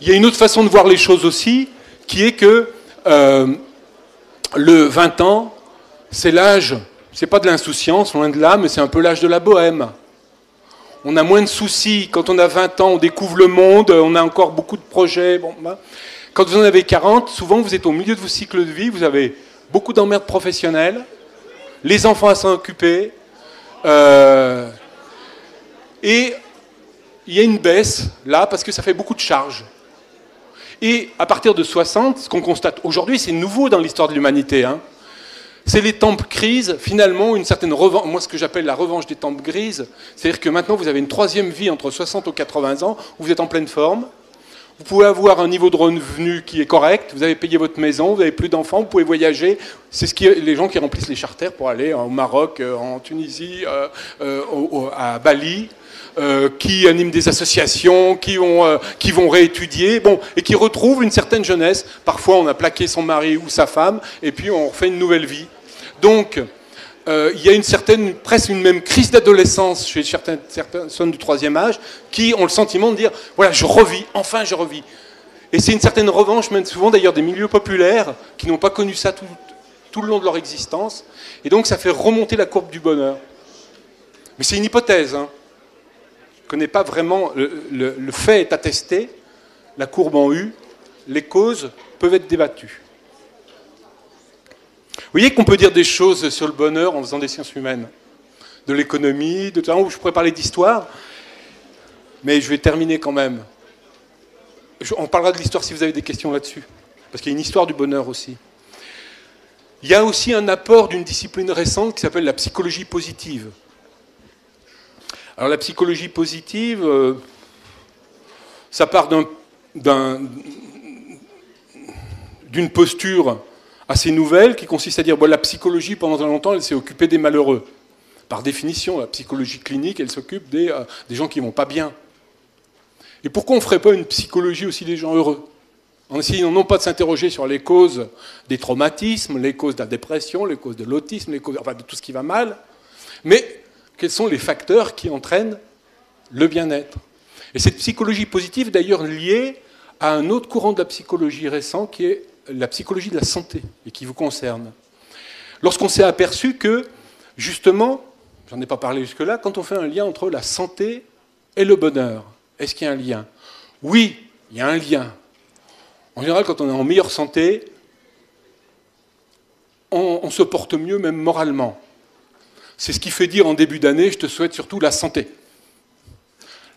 Il y a une autre façon de voir les choses aussi, qui est que Le 20 ans, c'est l'âge, c'est pas de l'insouciance, loin de là, mais c'est un peu l'âge de la bohème. On a moins de soucis. Quand on a 20 ans, on découvre le monde, on a encore beaucoup de projets. Bon, ben. Quand vous en avez 40, souvent vous êtes au milieu de vos cycles de vie, vous avez beaucoup d'emmerdes professionnelles, les enfants à s'en occuper, et il y a une baisse là parce que ça fait beaucoup de charges. Et à partir de 60, ce qu'on constate aujourd'hui, c'est nouveau dans l'histoire de l'humanité, hein, c'est les tempes crises, finalement, une certaine revanche, moi ce que j'appelle la revanche des tempes grises, c'est-à-dire que maintenant vous avez une troisième vie entre 60 et 80 ans, où vous êtes en pleine forme, vous pouvez avoir un niveau de revenu qui est correct, vous avez payé votre maison, vous n'avez plus d'enfants, vous pouvez voyager. C'est les gens qui remplissent les charters pour aller au Maroc, en Tunisie, à Bali, qui animent des associations, qui vont réétudier, bon, et qui retrouvent une certaine jeunesse. Parfois, on a plaqué son mari ou sa femme, et puis on refait une nouvelle vie. Donc, il y a une certaine, presque une même crise d'adolescence chez certaines personnes du troisième âge qui ont le sentiment de dire « voilà, je revis, enfin je revis ». Et c'est une certaine revanche, même souvent d'ailleurs des milieux populaires qui n'ont pas connu ça tout le long de leur existence. Et donc ça fait remonter la courbe du bonheur. Mais c'est une hypothèse, hein. Je ne connais pas vraiment, le fait est attesté, la courbe en U, les causes peuvent être débattues. Vous voyez qu'on peut dire des choses sur le bonheur en faisant des sciences humaines, de l'économie, de tout ça, où je pourrais parler d'histoire, mais je vais terminer quand même. On parlera de l'histoire si vous avez des questions là-dessus, parce qu'il y a une histoire du bonheur aussi. Il y a aussi un apport d'une discipline récente qui s'appelle la psychologie positive. Alors la psychologie positive, ça part d'une posture assez nouvelle qui consiste à dire bon, la psychologie, pendant longtemps, elle s'est occupée des malheureux. Par définition, la psychologie clinique, elle s'occupe des gens qui ne vont pas bien. Et pourquoi on ne ferait pas une psychologie aussi des gens heureux? En essayant non pas de s'interroger sur les causes des traumatismes, les causes de la dépression, les causes de l'autisme, les causes, enfin, de tout ce qui va mal, mais quels sont les facteurs qui entraînent le bien-être. Et cette psychologie positive, d'ailleurs, liée à un autre courant de la psychologie récent qui est la psychologie de la santé, et qui vous concerne. Lorsqu'on s'est aperçu que, justement, j'en ai pas parlé jusque-là, quand on fait un lien entre la santé et le bonheur, est-ce qu'il y a un lien? Oui, il y a un lien. En général, quand on est en meilleure santé, on se porte mieux, même moralement. C'est ce qui fait dire en début d'année, je te souhaite surtout la santé.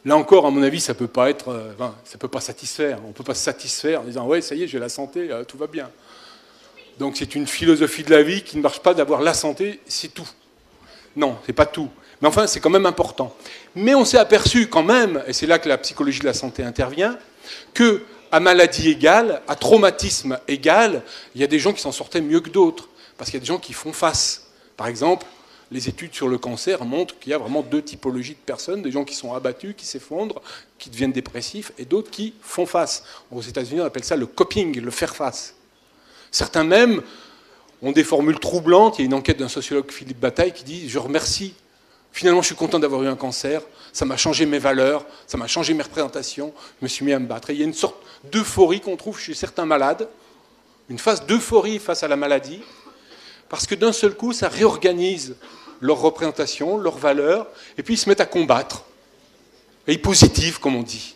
Là encore, à mon avis, ça peut pas être, ça peut pas satisfaire. On peut pas se satisfaire en disant ouais, ça y est, j'ai la santé, tout va bien. Donc c'est une philosophie de la vie qui ne marche pas d'avoir la santé, c'est tout. Non, c'est pas tout. Mais enfin, c'est quand même important. Mais on s'est aperçu quand même, et c'est là que la psychologie de la santé intervient, que à maladie égale, à traumatisme égal, il y a des gens qui s'en sortaient mieux que d'autres, parce qu'il y a des gens qui font face. Par exemple, les études sur le cancer montrent qu'il y a vraiment deux typologies de personnes, des gens qui sont abattus, qui s'effondrent, qui deviennent dépressifs, et d'autres qui font face. Aux États-Unis, on appelle ça le coping, le faire face. Certains même ont des formules troublantes. Il y a une enquête d'un sociologue, Philippe Bataille, qui dit « Je remercie, finalement je suis content d'avoir eu un cancer, ça m'a changé mes valeurs, ça m'a changé mes représentations, je me suis mis à me battre. » Et il y a une sorte d'euphorie qu'on trouve chez certains malades, une phase d'euphorie face à la maladie, parce que d'un seul coup, ça réorganise leurs représentations, leurs valeurs, et puis ils se mettent à combattre. Et positif, comme on dit.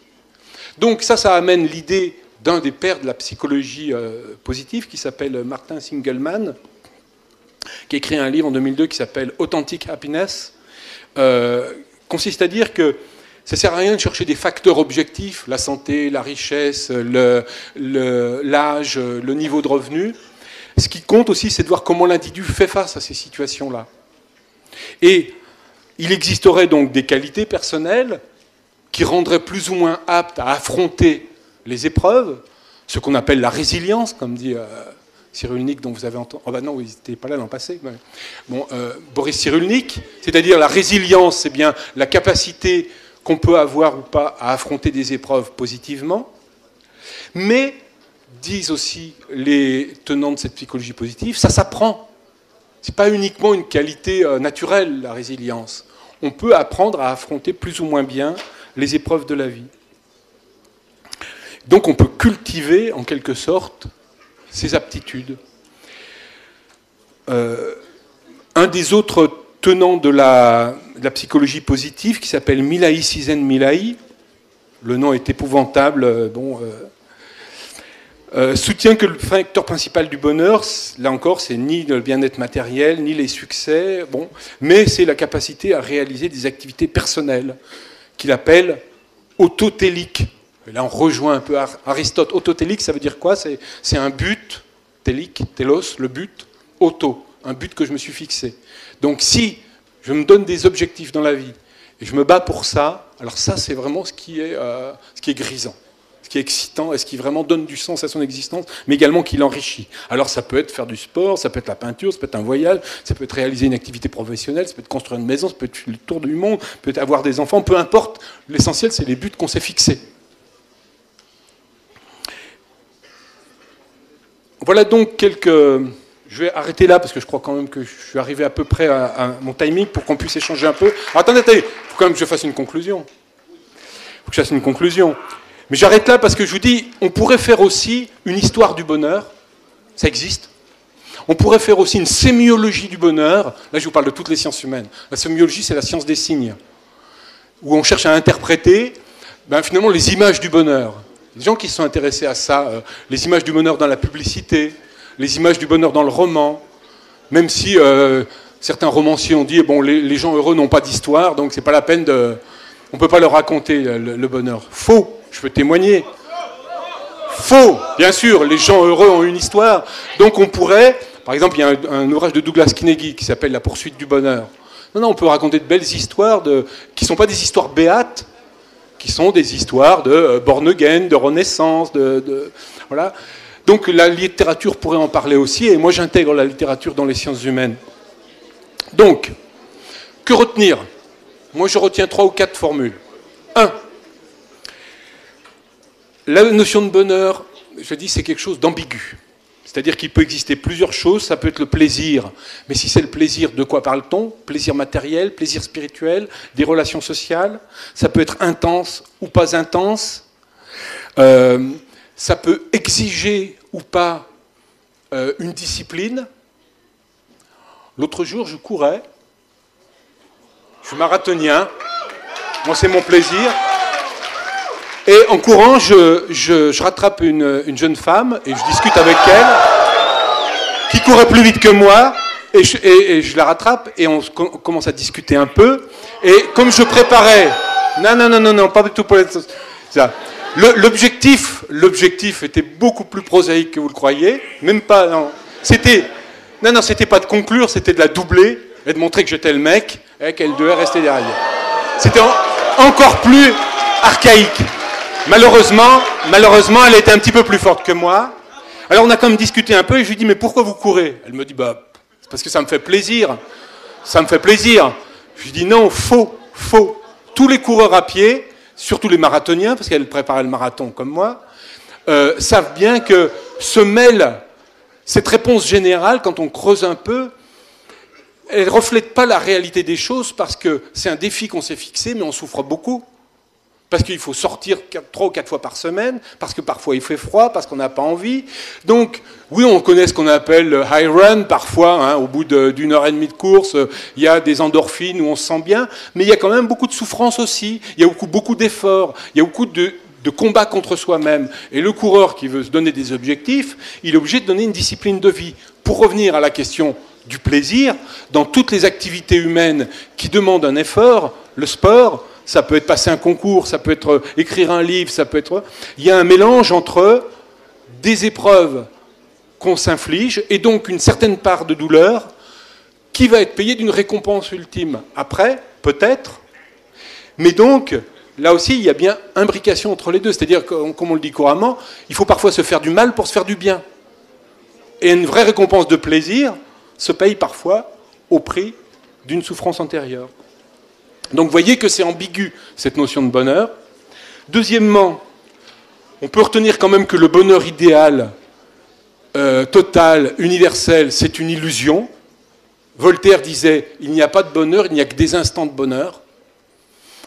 Donc ça amène l'idée d'un des pères de la psychologie positive, qui s'appelle Martin Singelmann, qui a écrit un livre en 2002 qui s'appelle « Authentic Happiness », consiste à dire que ça ne sert à rien de chercher des facteurs objectifs, la santé, la richesse, l'âge, le niveau de revenu. Ce qui compte aussi, c'est de voir comment l'individu fait face à ces situations-là. Et il existerait donc des qualités personnelles qui rendraient plus ou moins aptes à affronter les épreuves, ce qu'on appelle la résilience, comme dit Cyrulnik, dont vous avez entendu... Oh ben non, vous n'étiez pas là l'an passé. Mais... Bon, Boris Cyrulnik, c'est-à-dire la résilience, c'est bien la capacité qu'on peut avoir ou pas à affronter des épreuves positivement, mais, disent aussi les tenants de cette psychologie positive, ça s'apprend. Ce n'est pas uniquement une qualité naturelle, la résilience. On peut apprendre à affronter plus ou moins bien les épreuves de la vie. Donc on peut cultiver, en quelque sorte, ses aptitudes. Un des autres tenants de la psychologie positive, qui s'appelle Milahi Csikszentmihalyi, le nom est épouvantable, soutient que le facteur principal du bonheur, là encore, c'est ni le bien-être matériel, ni les succès, mais c'est la capacité à réaliser des activités personnelles, qu'il appelle autotéliques. Et là, on rejoint un peu Aristote. Autotélique, ça veut dire quoi? C'est un but, télique, télos, le but, auto, un but que je me suis fixé. Donc si je me donne des objectifs dans la vie et je me bats pour ça, alors ça, c'est vraiment ce qui est grisant, ce qui est excitant et ce qui vraiment donne du sens à son existence, mais également qui l'enrichit. Alors ça peut être faire du sport, ça peut être la peinture, ça peut être un voyage, ça peut être réaliser une activité professionnelle, ça peut être construire une maison, ça peut être le tour du monde, ça peut être avoir des enfants, peu importe. L'essentiel, c'est les buts qu'on s'est fixés. Voilà donc quelques... Je vais arrêter là parce que je crois quand même que je suis arrivé à peu près à mon timing pour qu'on puisse échanger un peu. Alors, attendez, il faut quand même que je fasse une conclusion. Il faut que je fasse une conclusion. Mais j'arrête là parce que je vous dis, on pourrait faire aussi une histoire du bonheur. Ça existe. On pourrait faire aussi une sémiologie du bonheur. Là, je vous parle de toutes les sciences humaines. La sémiologie, c'est la science des signes, où on cherche à interpréter finalement les images du bonheur. Les gens qui sont intéressés à ça, les images du bonheur dans la publicité, les images du bonheur dans le roman, même si certains romanciers ont dit les gens heureux n'ont pas d'histoire, donc c'est pas la peine de... On ne peut pas leur raconter le bonheur. Faux, je peux témoigner. Faux, bien sûr, les gens heureux ont une histoire. Donc on pourrait... Par exemple, il y a un ouvrage de Douglas Carnegie qui s'appelle La poursuite du bonheur. Non, on peut raconter de belles histoires qui ne sont pas des histoires béates, qui sont des histoires de born again, de renaissance, voilà. Donc la littérature pourrait en parler aussi, et moi j'intègre la littérature dans les sciences humaines. Donc, que retenir? Moi je retiens 3 ou 4 formules. 1. La notion de bonheur, je dis, c'est quelque chose d'ambigu. C'est-à-dire qu'il peut exister plusieurs choses, ça peut être le plaisir. Mais si c'est le plaisir, de quoi parle-t-on? Plaisir matériel, plaisir spirituel, des relations sociales. Ça peut être intense ou pas intense. Ça peut exiger ou pas une discipline. L'autre jour, je courais. Je suis marathonien. Moi, c'est mon plaisir. Et en courant, je rattrape une jeune femme et je discute avec elle, qui courait plus vite que moi, et je la rattrape et on commence à discuter un peu. Et comme je préparais... Non, pas du tout pour ça. L'objectif était beaucoup plus prosaïque que vous le croyez. Même pas... Non, c'était pas de conclure, c'était de la doubler et de montrer que j'étais le mec et qu'elle devait rester derrière. C'était encore plus archaïque. Malheureusement, elle était un petit peu plus forte que moi. Alors on a quand même discuté un peu et je lui dis mais pourquoi vous courez? Elle me dit c'est parce que ça me fait plaisir. Ça me fait plaisir. Je lui dis non, faux. Tous les coureurs à pied, surtout les marathoniens, parce qu'elle préparait le marathon comme moi, savent bien que se mêle cette réponse générale, quand on creuse un peu, elle ne reflète pas la réalité des choses parce que c'est un défi qu'on s'est fixé, mais on souffre beaucoup. Parce qu'il faut sortir 3 ou 4 fois par semaine, parce que parfois il fait froid, parce qu'on n'a pas envie. Donc, oui, on connaît ce qu'on appelle le high run, parfois, au bout d'une heure et demie de course, il y a des endorphines où on se sent bien, mais il y a quand même beaucoup de souffrance aussi, il y a beaucoup d'efforts, il y a beaucoup de combats contre soi-même. Et le coureur qui veut se donner des objectifs, il est obligé de donner une discipline de vie. Pour revenir à la question du plaisir, dans toutes les activités humaines qui demandent un effort, le sport... Ça peut être passer un concours, ça peut être écrire un livre, ça peut être... Il y a un mélange entre des épreuves qu'on s'inflige et donc une certaine part de douleur qui va être payée d'une récompense ultime. Après, peut-être, mais donc, là aussi, il y a bien imbrication entre les deux. C'est-à-dire, comme on le dit couramment, il faut parfois se faire du mal pour se faire du bien. Et une vraie récompense de plaisir se paye parfois au prix d'une souffrance antérieure. Donc vous voyez que c'est ambigu, cette notion de bonheur. Deuxièmement, on peut retenir quand même que le bonheur idéal, total, universel, c'est une illusion. Voltaire disait « il n'y a pas de bonheur, il n'y a que des instants de bonheur ».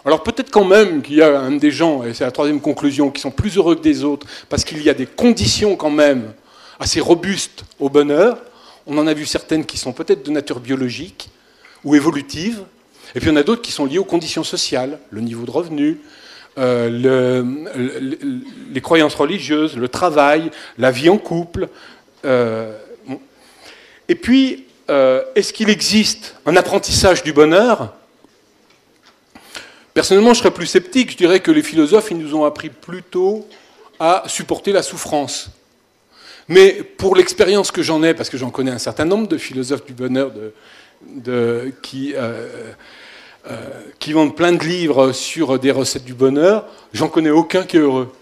Alors peut-être quand même qu'il y a des gens, et c'est la troisième conclusion, qui sont plus heureux que des autres, parce qu'il y a des conditions quand même assez robustes au bonheur. On en a vu certaines qui sont peut-être de nature biologique ou évolutive. Et puis il y en a d'autres qui sont liées aux conditions sociales, le niveau de revenu, les croyances religieuses, le travail, la vie en couple. Et puis, est-ce qu'il existe un apprentissage du bonheur ? Personnellement, je serais plus sceptique. Je dirais que les philosophes, ils nous ont appris plutôt à supporter la souffrance. Mais pour l'expérience que j'en ai, parce que j'en connais un certain nombre de philosophes du bonheur qui vendent plein de livres sur des recettes du bonheur, j'en connais aucun qui est heureux.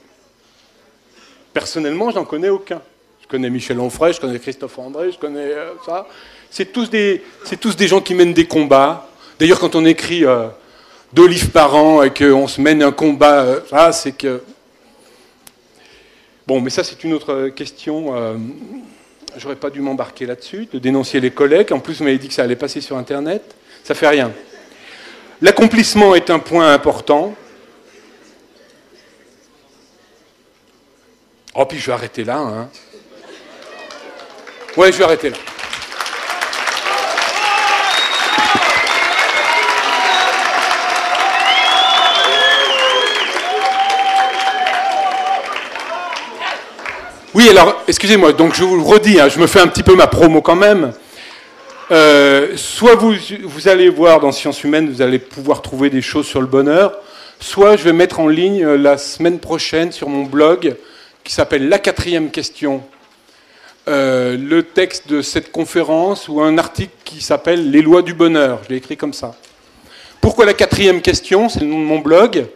Personnellement, j'en connais aucun. Je connais Michel Onfray, je connais Christophe André, je connais ça. C'est tous des gens qui mènent des combats. D'ailleurs, quand on écrit 2 livres par an et qu'on se mène un combat, ça, c'est que... Bon, mais ça, c'est une autre question. J'aurais pas dû m'embarquer là-dessus, de dénoncer les collègues. En plus, vous m'avez dit que ça allait passer sur Internet. Ça fait rien. L'accomplissement est un point important. Oh, puis je vais arrêter là. Hein. Ouais, je vais arrêter là. Oui, alors, excusez-moi, donc je vous le redis, hein, je me fais un petit peu ma promo quand même. Soit vous allez voir dans Sciences Humaines, vous allez pouvoir trouver des choses sur le bonheur, soit je vais mettre en ligne la semaine prochaine sur mon blog, qui s'appelle La 4e question, le texte de cette conférence ou un article qui s'appelle Les lois du bonheur. Je l'ai écrit comme ça. Pourquoi la 4e question? C'est le nom de mon blog.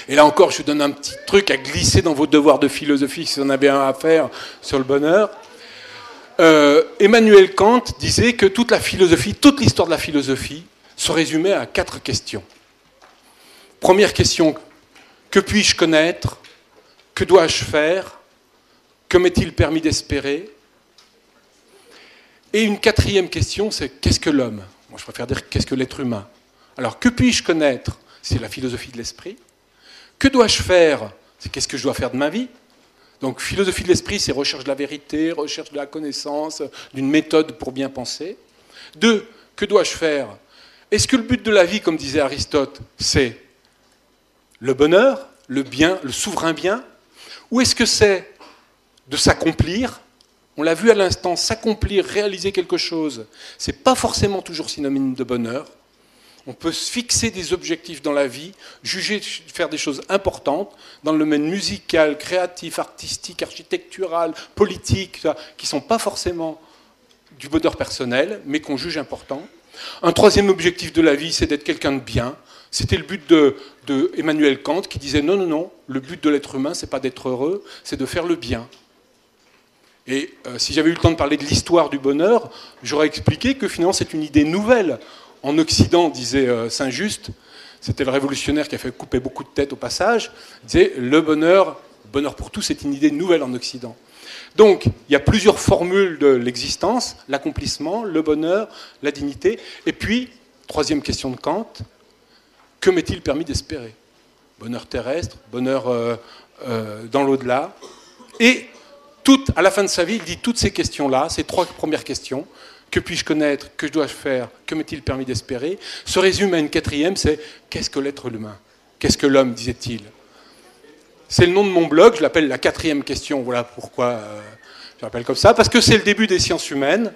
Et là encore, je vous donne un petit truc à glisser dans vos devoirs de philosophie si vous en avez un à faire sur le bonheur. Emmanuel Kant disait que toute la philosophie, toute l'histoire de la philosophie se résumait à 4 questions. Première question, que puis-je connaître? Que dois-je faire? Que m'est-il permis d'espérer? Et une 4e question, c'est qu'est-ce que l'homme? Moi, je préfère dire qu'est-ce que l'être humain? Alors, que puis-je connaître? C'est la philosophie de l'esprit. Que dois-je faire? C'est qu'est-ce que je dois faire de ma vie? Donc, philosophie de l'esprit, c'est recherche de la vérité, recherche de la connaissance, d'une méthode pour bien penser. 2, que dois-je faire? Est-ce que le but de la vie, comme disait Aristote, c'est le bonheur, le bien, le souverain bien? Ou est-ce que c'est de s'accomplir? On l'a vu à l'instant, s'accomplir, réaliser quelque chose, ce n'est pas forcément toujours synonyme de bonheur. On peut se fixer des objectifs dans la vie, juger faire des choses importantes dans le domaine musical, créatif, artistique, architectural, politique, qui ne sont pas forcément du bonheur personnel, mais qu'on juge important. Un 3e objectif de la vie, c'est d'être quelqu'un de bien. C'était le but de Emmanuel Kant qui disait non, non, non, le but de l'être humain, ce n'est pas d'être heureux, c'est de faire le bien. Et si j'avais eu le temps de parler de l'histoire du bonheur, j'aurais expliqué que finalement c'est une idée nouvelle. En Occident, disait Saint-Just, c'était le révolutionnaire qui a fait couper beaucoup de têtes au passage, disait le bonheur pour tous, c'est une idée nouvelle en Occident. Donc, il y a plusieurs formules de l'existence, l'accomplissement, le bonheur, la dignité, et puis, 3e question de Kant, que m'est-il permis d'espérer? Bonheur terrestre, bonheur dans l'au-delà, et à la fin de sa vie, il dit toutes ces questions-là, ces 3 premières questions, que puis-je connaître, que dois-je faire, que m'est-il permis d'espérer, se résume à une 4e, c'est qu'est-ce que l'être humain? Qu'est-ce que l'homme, disait-il? C'est le nom de mon blog, je l'appelle la 4e question, voilà pourquoi je l'appelle comme ça, parce que c'est le début des sciences humaines,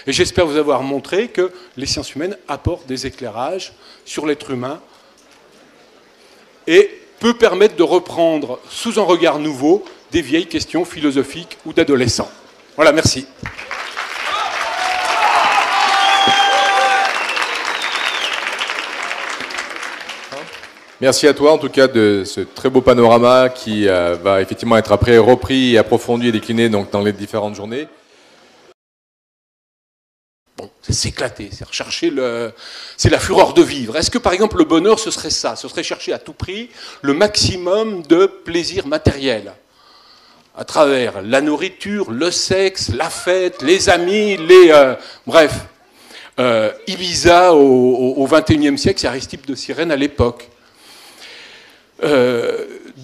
et j'espère vous avoir montré que les sciences humaines apportent des éclairages sur l'être humain, et peut permettre de reprendre sous un regard nouveau des vieilles questions philosophiques ou d'adolescents. Voilà, merci. Merci à toi, en tout cas, de ce très beau panorama qui va effectivement être après repris, et approfondi et décliné donc, dans les différentes journées. Bon, c'est s'éclater, c'est rechercher c'est la fureur de vivre. Est-ce que, par exemple, le bonheur, ce serait ça? Ce serait chercher à tout prix le maximum de plaisir matériel à travers la nourriture, le sexe, la fête, les amis, bref. Ibiza au XXIe siècle, c'est Aristippe de Cyrène à l'époque.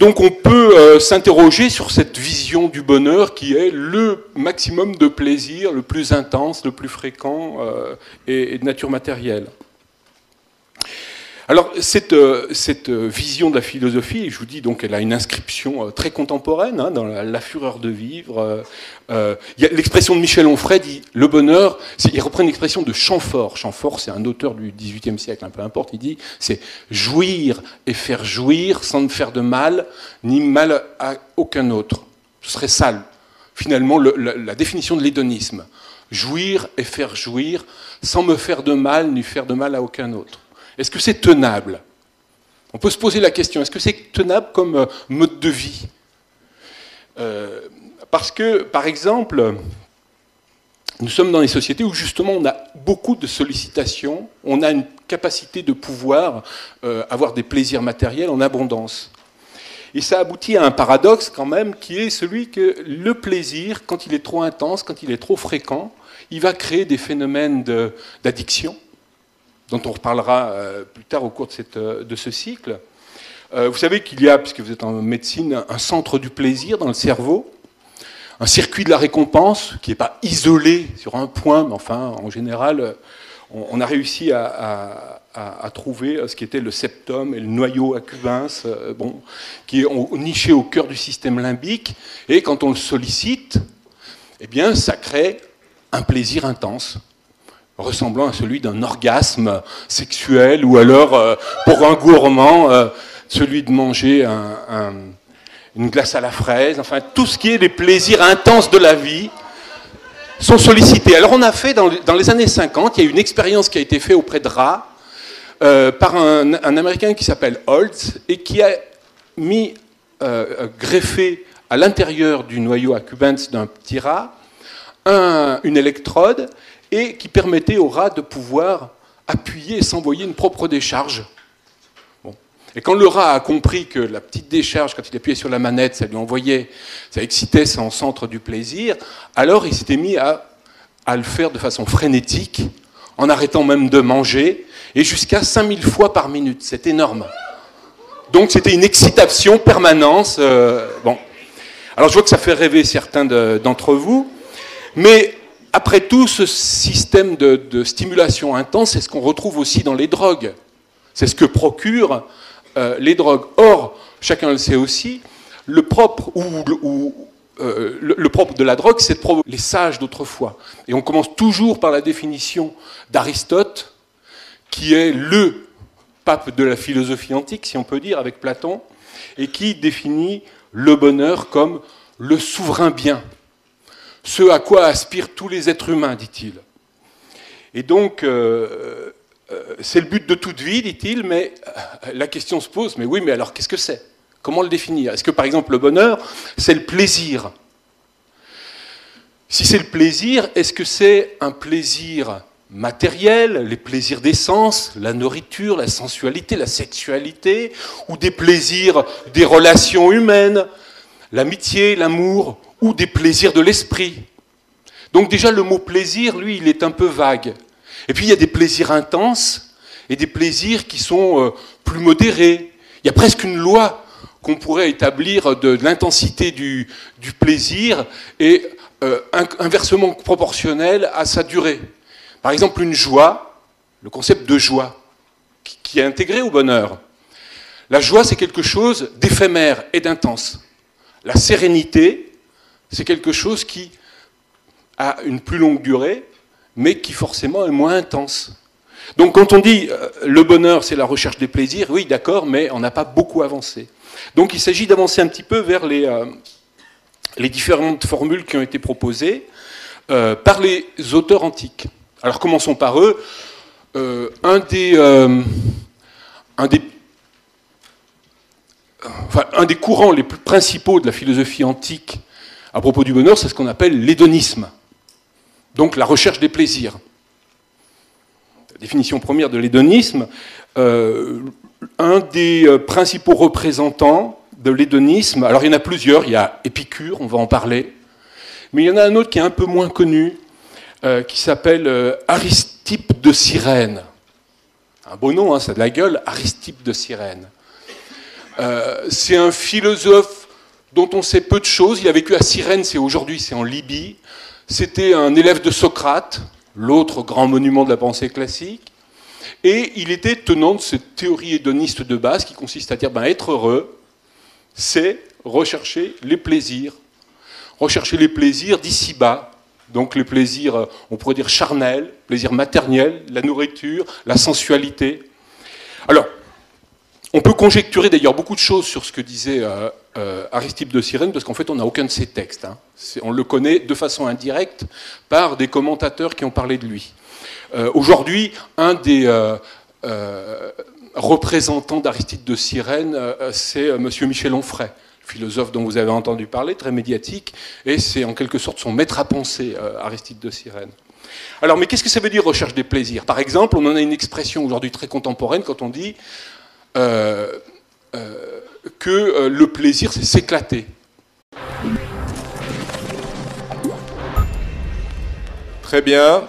Donc on peut s'interroger sur cette vision du bonheur qui est le maximum de plaisir, le plus intense, le plus fréquent et de nature matérielle. Alors, cette vision de la philosophie, je vous dis, donc, elle a une inscription très contemporaine hein, dans la fureur de vivre. Il y a l'expression de Michel Onfray dit le bonheur, il reprend une expression de Chamfort. Chamfort, c'est un auteur du XVIIIe siècle, peu importe. Il dit c'est jouir et faire jouir sans ne faire de mal, ni mal à aucun autre. Ce serait ça, finalement, la définition de l'hédonisme. Jouir et faire jouir sans me faire de mal, ni faire de mal à aucun autre. Est-ce que c'est tenable? On peut se poser la question, est-ce que c'est tenable comme mode de vie? Parce que, par exemple, nous sommes dans des sociétés où justement on a beaucoup de sollicitations, on a une capacité de pouvoir avoir des plaisirs matériels en abondance. Et ça aboutit à un paradoxe quand même, qui est celui que le plaisir, quand il est trop intense, quand il est trop fréquent, il va créer des phénomènes d'addiction, dont on reparlera plus tard au cours de ce cycle. Vous savez qu'il y a, puisque vous êtes en médecine, un centre du plaisir dans le cerveau, un circuit de la récompense qui n'est pas isolé sur un point, mais enfin, en général, on a réussi à trouver ce qui était le septum et le noyau accumbens, qui est niché au cœur du système limbique, et quand on le sollicite, eh bien, ça crée un plaisir intense, ressemblant à celui d'un orgasme sexuel, ou alors, pour un gourmand, celui de manger une glace à la fraise, enfin, tout ce qui est les plaisirs intenses de la vie sont sollicités. Alors on a fait, dans les années 50, il y a une expérience qui a été faite auprès de rats, par un Américain qui s'appelle Holtz, et qui a mis, greffé à l'intérieur du noyau accumbens d'un petit rat, une électrode, et qui permettait au rat de pouvoir appuyer et s'envoyer une propre décharge. Bon. Et quand le rat a compris que la petite décharge, quand il appuyait sur la manette, ça lui envoyait, ça excitait son centre du plaisir, alors il s'était mis à le faire de façon frénétique, en arrêtant même de manger, et jusqu'à 5000 fois par minute. C'est énorme. Donc c'était une excitation permanente. Bon. Alors je vois que ça fait rêver certains d'entre vous, mais après tout, ce système de stimulation intense, c'est ce qu'on retrouve aussi dans les drogues. C'est ce que procurent les drogues. Or, chacun le sait aussi, le propre de la drogue, c'est de provoquer les sages d'autrefois. Et on commence toujours par la définition d'Aristote, qui est le pape de la philosophie antique, si on peut dire, avec Platon, et qui définit le bonheur comme le souverain bien. Ce à quoi aspirent tous les êtres humains, dit-il. Et donc, c'est le but de toute vie, dit-il, mais la question se pose, mais oui, mais alors qu'est-ce que c'est? Comment le définir? Est-ce que, par exemple, le bonheur, c'est le plaisir? Si c'est le plaisir, est-ce que c'est un plaisir matériel, les plaisirs des sens, la nourriture, la sensualité, la sexualité, ou des plaisirs des relations humaines, l'amitié, l'amour, ou des plaisirs de l'esprit? Donc déjà, le mot plaisir, lui, il est un peu vague. Et puis, il y a des plaisirs intenses et des plaisirs qui sont plus modérés. Il y a presque une loi qu'on pourrait établir de l'intensité du plaisir et inversement proportionnelle à sa durée. Par exemple, une joie, le concept de joie, qui est intégré au bonheur. La joie, c'est quelque chose d'éphémère et d'intense. La sérénité, c'est quelque chose qui a une plus longue durée, mais qui forcément est moins intense. Donc quand on dit le bonheur, c'est la recherche des plaisirs, oui, d'accord, mais on n'a pas beaucoup avancé. Donc il s'agit d'avancer un petit peu vers les différentes formules qui ont été proposées par les auteurs antiques. Alors commençons par eux. Un des courants les plus principaux de la philosophie antique à propos du bonheur, c'est ce qu'on appelle l'hédonisme. Donc la recherche des plaisirs. La définition première de l'hédonisme, un des principaux représentants de l'hédonisme, alors il y en a plusieurs, il y a Épicure, on va en parler, mais il y en a un autre qui est un peu moins connu, qui s'appelle Aristippe de Cyrène. Un beau nom, hein, ça a de la gueule, Aristippe de Cyrène. C'est un philosophe dont on sait peu de choses. Il a vécu à Cyrène, aujourd'hui c'est en Libye. C'était un élève de Socrate, l'autre grand monument de la pensée classique. Et il était tenant de cette théorie hédoniste de base qui consiste à dire être heureux, c'est rechercher les plaisirs. Rechercher les plaisirs d'ici-bas. Donc les plaisirs, on pourrait dire charnels, plaisirs matériels, la nourriture, la sensualité. Alors, on peut conjecturer d'ailleurs beaucoup de choses sur ce que disait Aristippe de Cyrène, parce qu'en fait on n'a aucun de ses textes. On le connaît de façon indirecte par des commentateurs qui ont parlé de lui. Aujourd'hui, un des représentants d'Aristippe de Cyrène, c'est M. Michel Onfray, philosophe dont vous avez entendu parler, très médiatique, et c'est en quelque sorte son maître à penser, Aristippe de Cyrène. Alors, mais qu'est-ce que ça veut dire recherche des plaisirs? Par exemple, on en a une expression aujourd'hui très contemporaine quand on dit que le plaisir, c'est s'éclater. Très bien.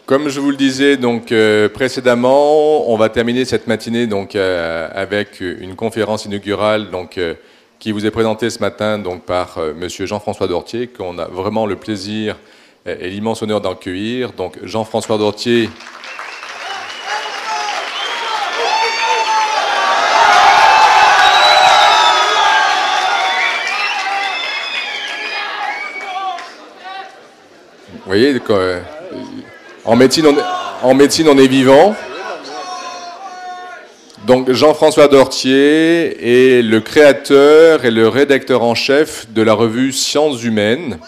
Comme je vous le disais donc précédemment, on va terminer cette matinée donc avec une conférence inaugurale donc qui vous est présentée ce matin donc par Monsieur Jean-François Dortier, qu'on a vraiment le plaisir et l'immense honneur d'accueillir. Donc Jean-François Dortier. Vous voyez, en médecine, on est vivant. Donc Jean-François Dortier est le créateur et le rédacteur en chef de la revue Sciences Humaines.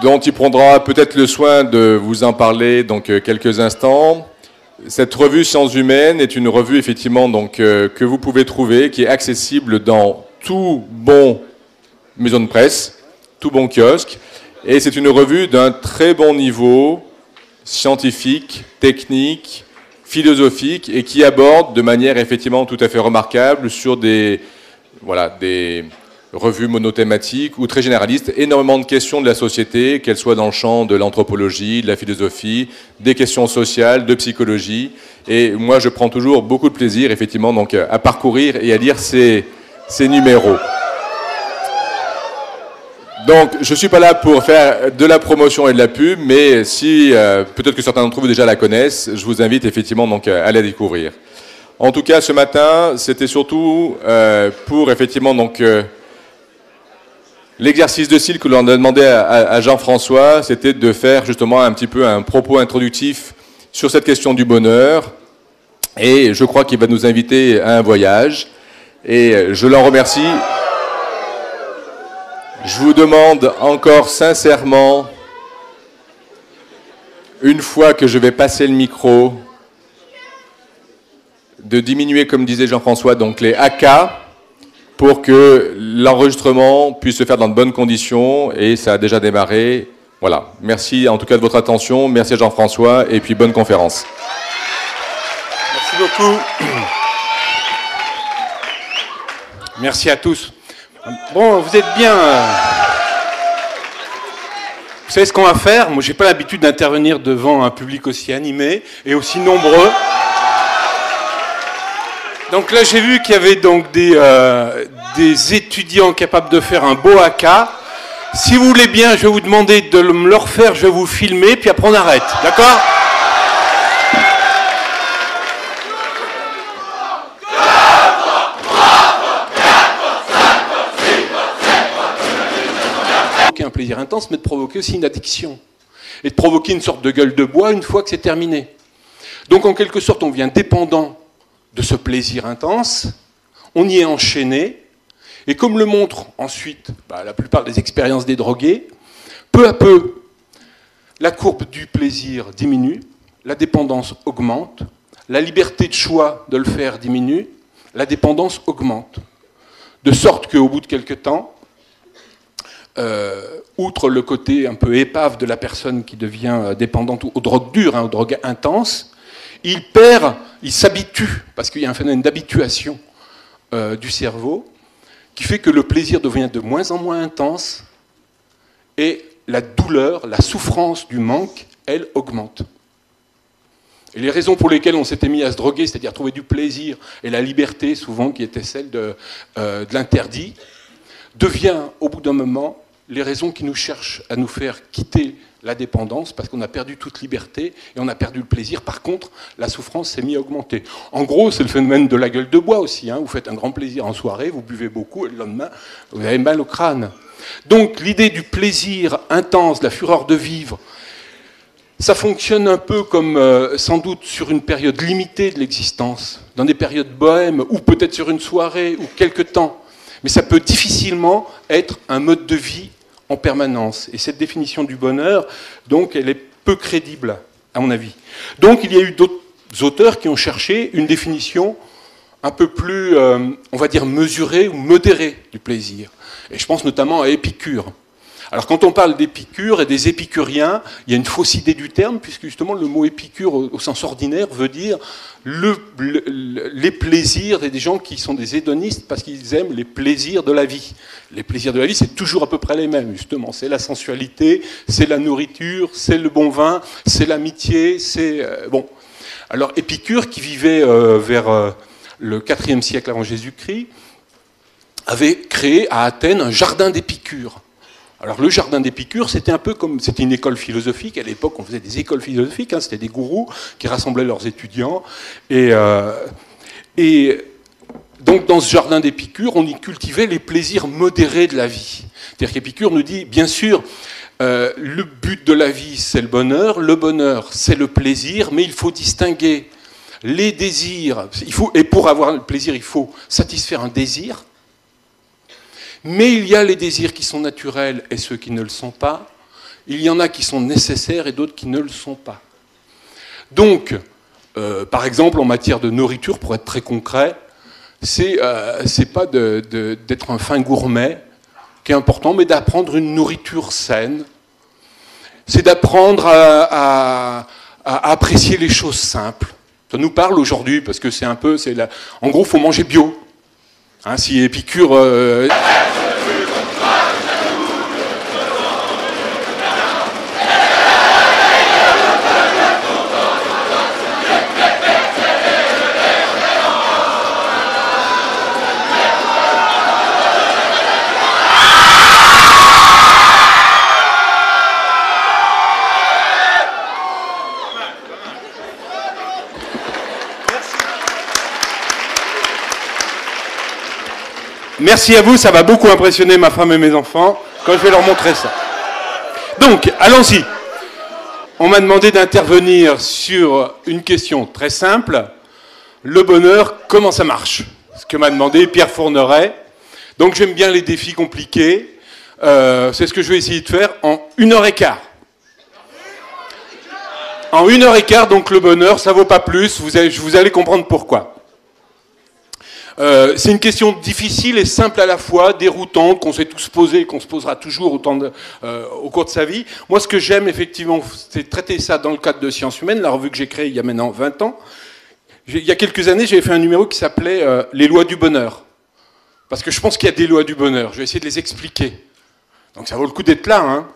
Dont il prendra peut-être le soin de vous en parler donc quelques instants. Cette revue Sciences Humaines est une revue effectivement donc que vous pouvez trouver, qui est accessible dans tout bon maison de presse, tout bon kiosque, et c'est une revue d'un très bon niveau scientifique, technique, philosophique, et qui aborde de manière effectivement tout à fait remarquable sur des revues monothématiques ou très généralistes, énormément de questions de la société, qu'elles soient dans le champ de l'anthropologie, de la philosophie, des questions sociales, de psychologie. Et moi, je prends toujours beaucoup de plaisir, effectivement, donc, à parcourir et à lire ces numéros. Donc, je ne suis pas là pour faire de la promotion et de la pub, mais si, peut-être que certains d'entre vous déjà la connaissent, je vous invite effectivement donc, à la découvrir. En tout cas, ce matin, c'était surtout pour effectivement donc l'exercice de style que l'on a demandé à Jean-François, c'était de faire justement un petit peu un propos introductif sur cette question du bonheur. Et je crois qu'il va nous inviter à un voyage. Et je l'en remercie. Je vous demande encore sincèrement, une fois que je vais passer le micro, de diminuer, comme disait Jean-François, donc les AK, pour que l'enregistrement puisse se faire dans de bonnes conditions, et ça a déjà démarré. Voilà. Merci en tout cas de votre attention, merci à Jean-François, et puis bonne conférence. Merci beaucoup. Merci à tous. Bon, vous êtes bien. Vous savez ce qu'on va faire? Moi, j'ai pas l'habitude d'intervenir devant un public aussi animé et aussi nombreux. Donc là, j'ai vu qu'il y avait donc des étudiants capables de faire un beau haka. Si vous voulez bien, je vais vous demander de me le refaire, je vais vous filmer, puis après on arrête. D'accord ? Un plaisir intense, mais de provoquer aussi une addiction. Et de provoquer une sorte de gueule de bois une fois que c'est terminé. Donc en quelque sorte, on devient dépendant de ce plaisir intense, on y est enchaîné, et comme le montrent ensuite la plupart des expériences des drogués, peu à peu, la courbe du plaisir diminue, la dépendance augmente, la liberté de choix de le faire diminue, la dépendance augmente. De sorte qu'au bout de quelques temps, outre le côté un peu épave de la personne qui devient dépendante aux drogues dures, aux drogues intenses, il s'habitue, parce qu'il y a un phénomène d'habituation du cerveau, qui fait que le plaisir devient de moins en moins intense, et la douleur, la souffrance du manque, elle, augmente. Et les raisons pour lesquelles on s'était mis à se droguer, c'est-à-dire trouver du plaisir et la liberté, souvent, qui était celle de l'interdit, devient, au bout d'un moment, les raisons qui nous cherchent à nous faire quitter la dépendance, parce qu'on a perdu toute liberté et on a perdu le plaisir. Par contre, la souffrance s'est mise à augmenter. En gros, c'est le phénomène de la gueule de bois aussi. Hein. Vous faites un grand plaisir en soirée, vous buvez beaucoup, et le lendemain, vous avez mal au crâne. Donc, l'idée du plaisir intense, de la fureur de vivre, ça fonctionne un peu comme, sans doute, sur une période limitée de l'existence, dans des périodes bohèmes, ou peut-être sur une soirée, ou quelque temps. Mais ça peut difficilement être un mode de vie en permanence. Et cette définition du bonheur, donc, elle est peu crédible, à mon avis. Donc, il y a eu d'autres auteurs qui ont cherché une définition un peu plus, on va dire, mesurée ou modérée du plaisir. Et je pense notamment à Épicure. Alors, quand on parle d'Épicure et des épicuriens, il y a une fausse idée du terme, puisque justement le mot épicure au sens ordinaire veut dire les plaisirs des gens qui sont des hédonistes parce qu'ils aiment les plaisirs de la vie. Les plaisirs de la vie, c'est toujours à peu près les mêmes, justement. C'est la sensualité, c'est la nourriture, c'est le bon vin, c'est l'amitié, c'est... bon. Alors, Épicure, qui vivait vers le IVe siècle avant Jésus-Christ, avait créé à Athènes un jardin d'Épicure. Alors le jardin d'Épicure, c'était un peu comme... C'était une école philosophique. À l'époque, on faisait des écoles philosophiques. Hein, c'était des gourous qui rassemblaient leurs étudiants. Et donc, dans ce jardin d'Épicure, on y cultivait les plaisirs modérés de la vie. C'est-à-dire qu'Épicure nous dit, bien sûr, le but de la vie, c'est le bonheur, c'est le plaisir, mais il faut distinguer les désirs. Et pour avoir le plaisir, il faut satisfaire un désir. Mais il y a les désirs qui sont naturels et ceux qui ne le sont pas. Il y en a qui sont nécessaires et d'autres qui ne le sont pas. Donc, par exemple, en matière de nourriture, pour être très concret, c'est pas d'être un fin gourmet qui est important, mais d'apprendre une nourriture saine. C'est d'apprendre à apprécier les choses simples. Ça nous parle aujourd'hui parce que c'est un peu... En gros, il faut manger bio. Hein, si Épicure... Merci à vous, ça va beaucoup impressionner ma femme et mes enfants quand je vais leur montrer ça. Donc, allons-y. On m'a demandé d'intervenir sur une question très simple. Le bonheur, comment ça marche? Ce que m'a demandé Pierre Fourneret. Donc, j'aime bien les défis compliqués. C'est ce que je vais essayer de faire en 1h15. En 1h15, donc le bonheur, ça vaut pas plus. Vous allez comprendre pourquoi. C'est une question difficile et simple à la fois, déroutante, qu'on s'est tous posé et qu'on se posera toujours au cours de sa vie. Moi, ce que j'aime, effectivement, c'est traiter ça dans le cadre de Sciences Humaines, la revue que j'ai créée il y a maintenant 20 ans. Il y a quelques années, j'avais fait un numéro qui s'appelait « Les lois du bonheur ». Parce que je pense qu'il y a des lois du bonheur. Je vais essayer de les expliquer. Donc ça vaut le coup d'être là. Hein.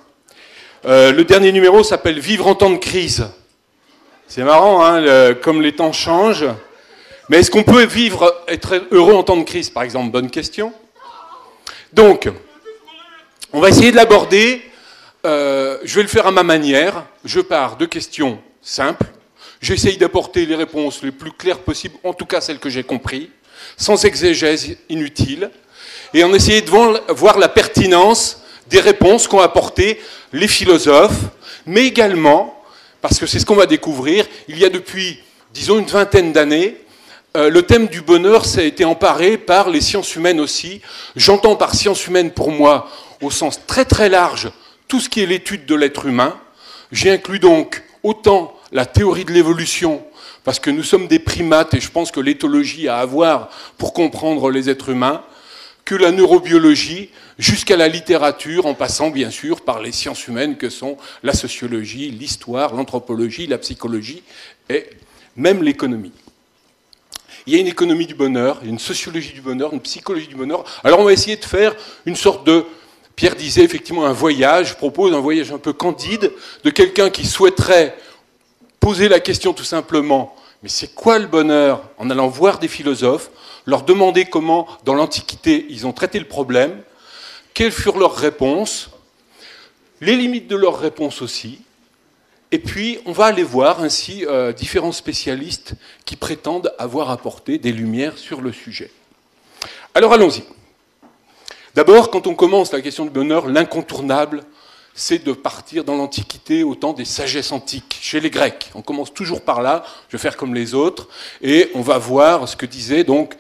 Le dernier numéro s'appelle « Vivre en temps de crise ». C'est marrant, hein, comme les temps changent. Mais est-ce qu'on peut être heureux en temps de crise, par exemple? Bonne question. Donc, on va essayer de l'aborder. Je vais le faire à ma manière. Je pars de questions simples. J'essaye d'apporter les réponses les plus claires possibles, en tout cas celles que j'ai comprises, sans exégèse inutile, et en essayant de voir la pertinence des réponses qu'ont apportées les philosophes, mais également, parce que c'est ce qu'on va découvrir, il y a depuis, disons, une vingtaine d'années, le thème du bonheur, ça a été emparé par les sciences humaines aussi. J'entends par sciences humaines, pour moi, au sens très très large, tout ce qui est l'étude de l'être humain. J'y inclus donc autant la théorie de l'évolution, parce que nous sommes des primates et je pense que l'éthologie a à voir pour comprendre les êtres humains, que la neurobiologie, jusqu'à la littérature, en passant bien sûr par les sciences humaines que sont la sociologie, l'histoire, l'anthropologie, la psychologie et même l'économie. Il y a une économie du bonheur, une sociologie du bonheur, une psychologie du bonheur. Alors on va essayer de faire une sorte de Pierre disait effectivement un voyage, je propose un voyage un peu candide de quelqu'un qui souhaiterait poser la question tout simplement, mais c'est quoi le bonheur? En allant voir des philosophes, leur demander comment, dans l'Antiquité, ils ont traité le problème, quelles furent leurs réponses, les limites de leurs réponses aussi, et puis on va aller voir ainsi différents spécialistes qui prétendent avoir apporté des lumières sur le sujet. Alors allons-y. D'abord, quand on commence la question du bonheur, l'incontournable, c'est de partir dans l'Antiquité au temps des sagesses antiques, chez les Grecs. On commence toujours par là, je vais faire comme les autres, et on va voir ce que disait donc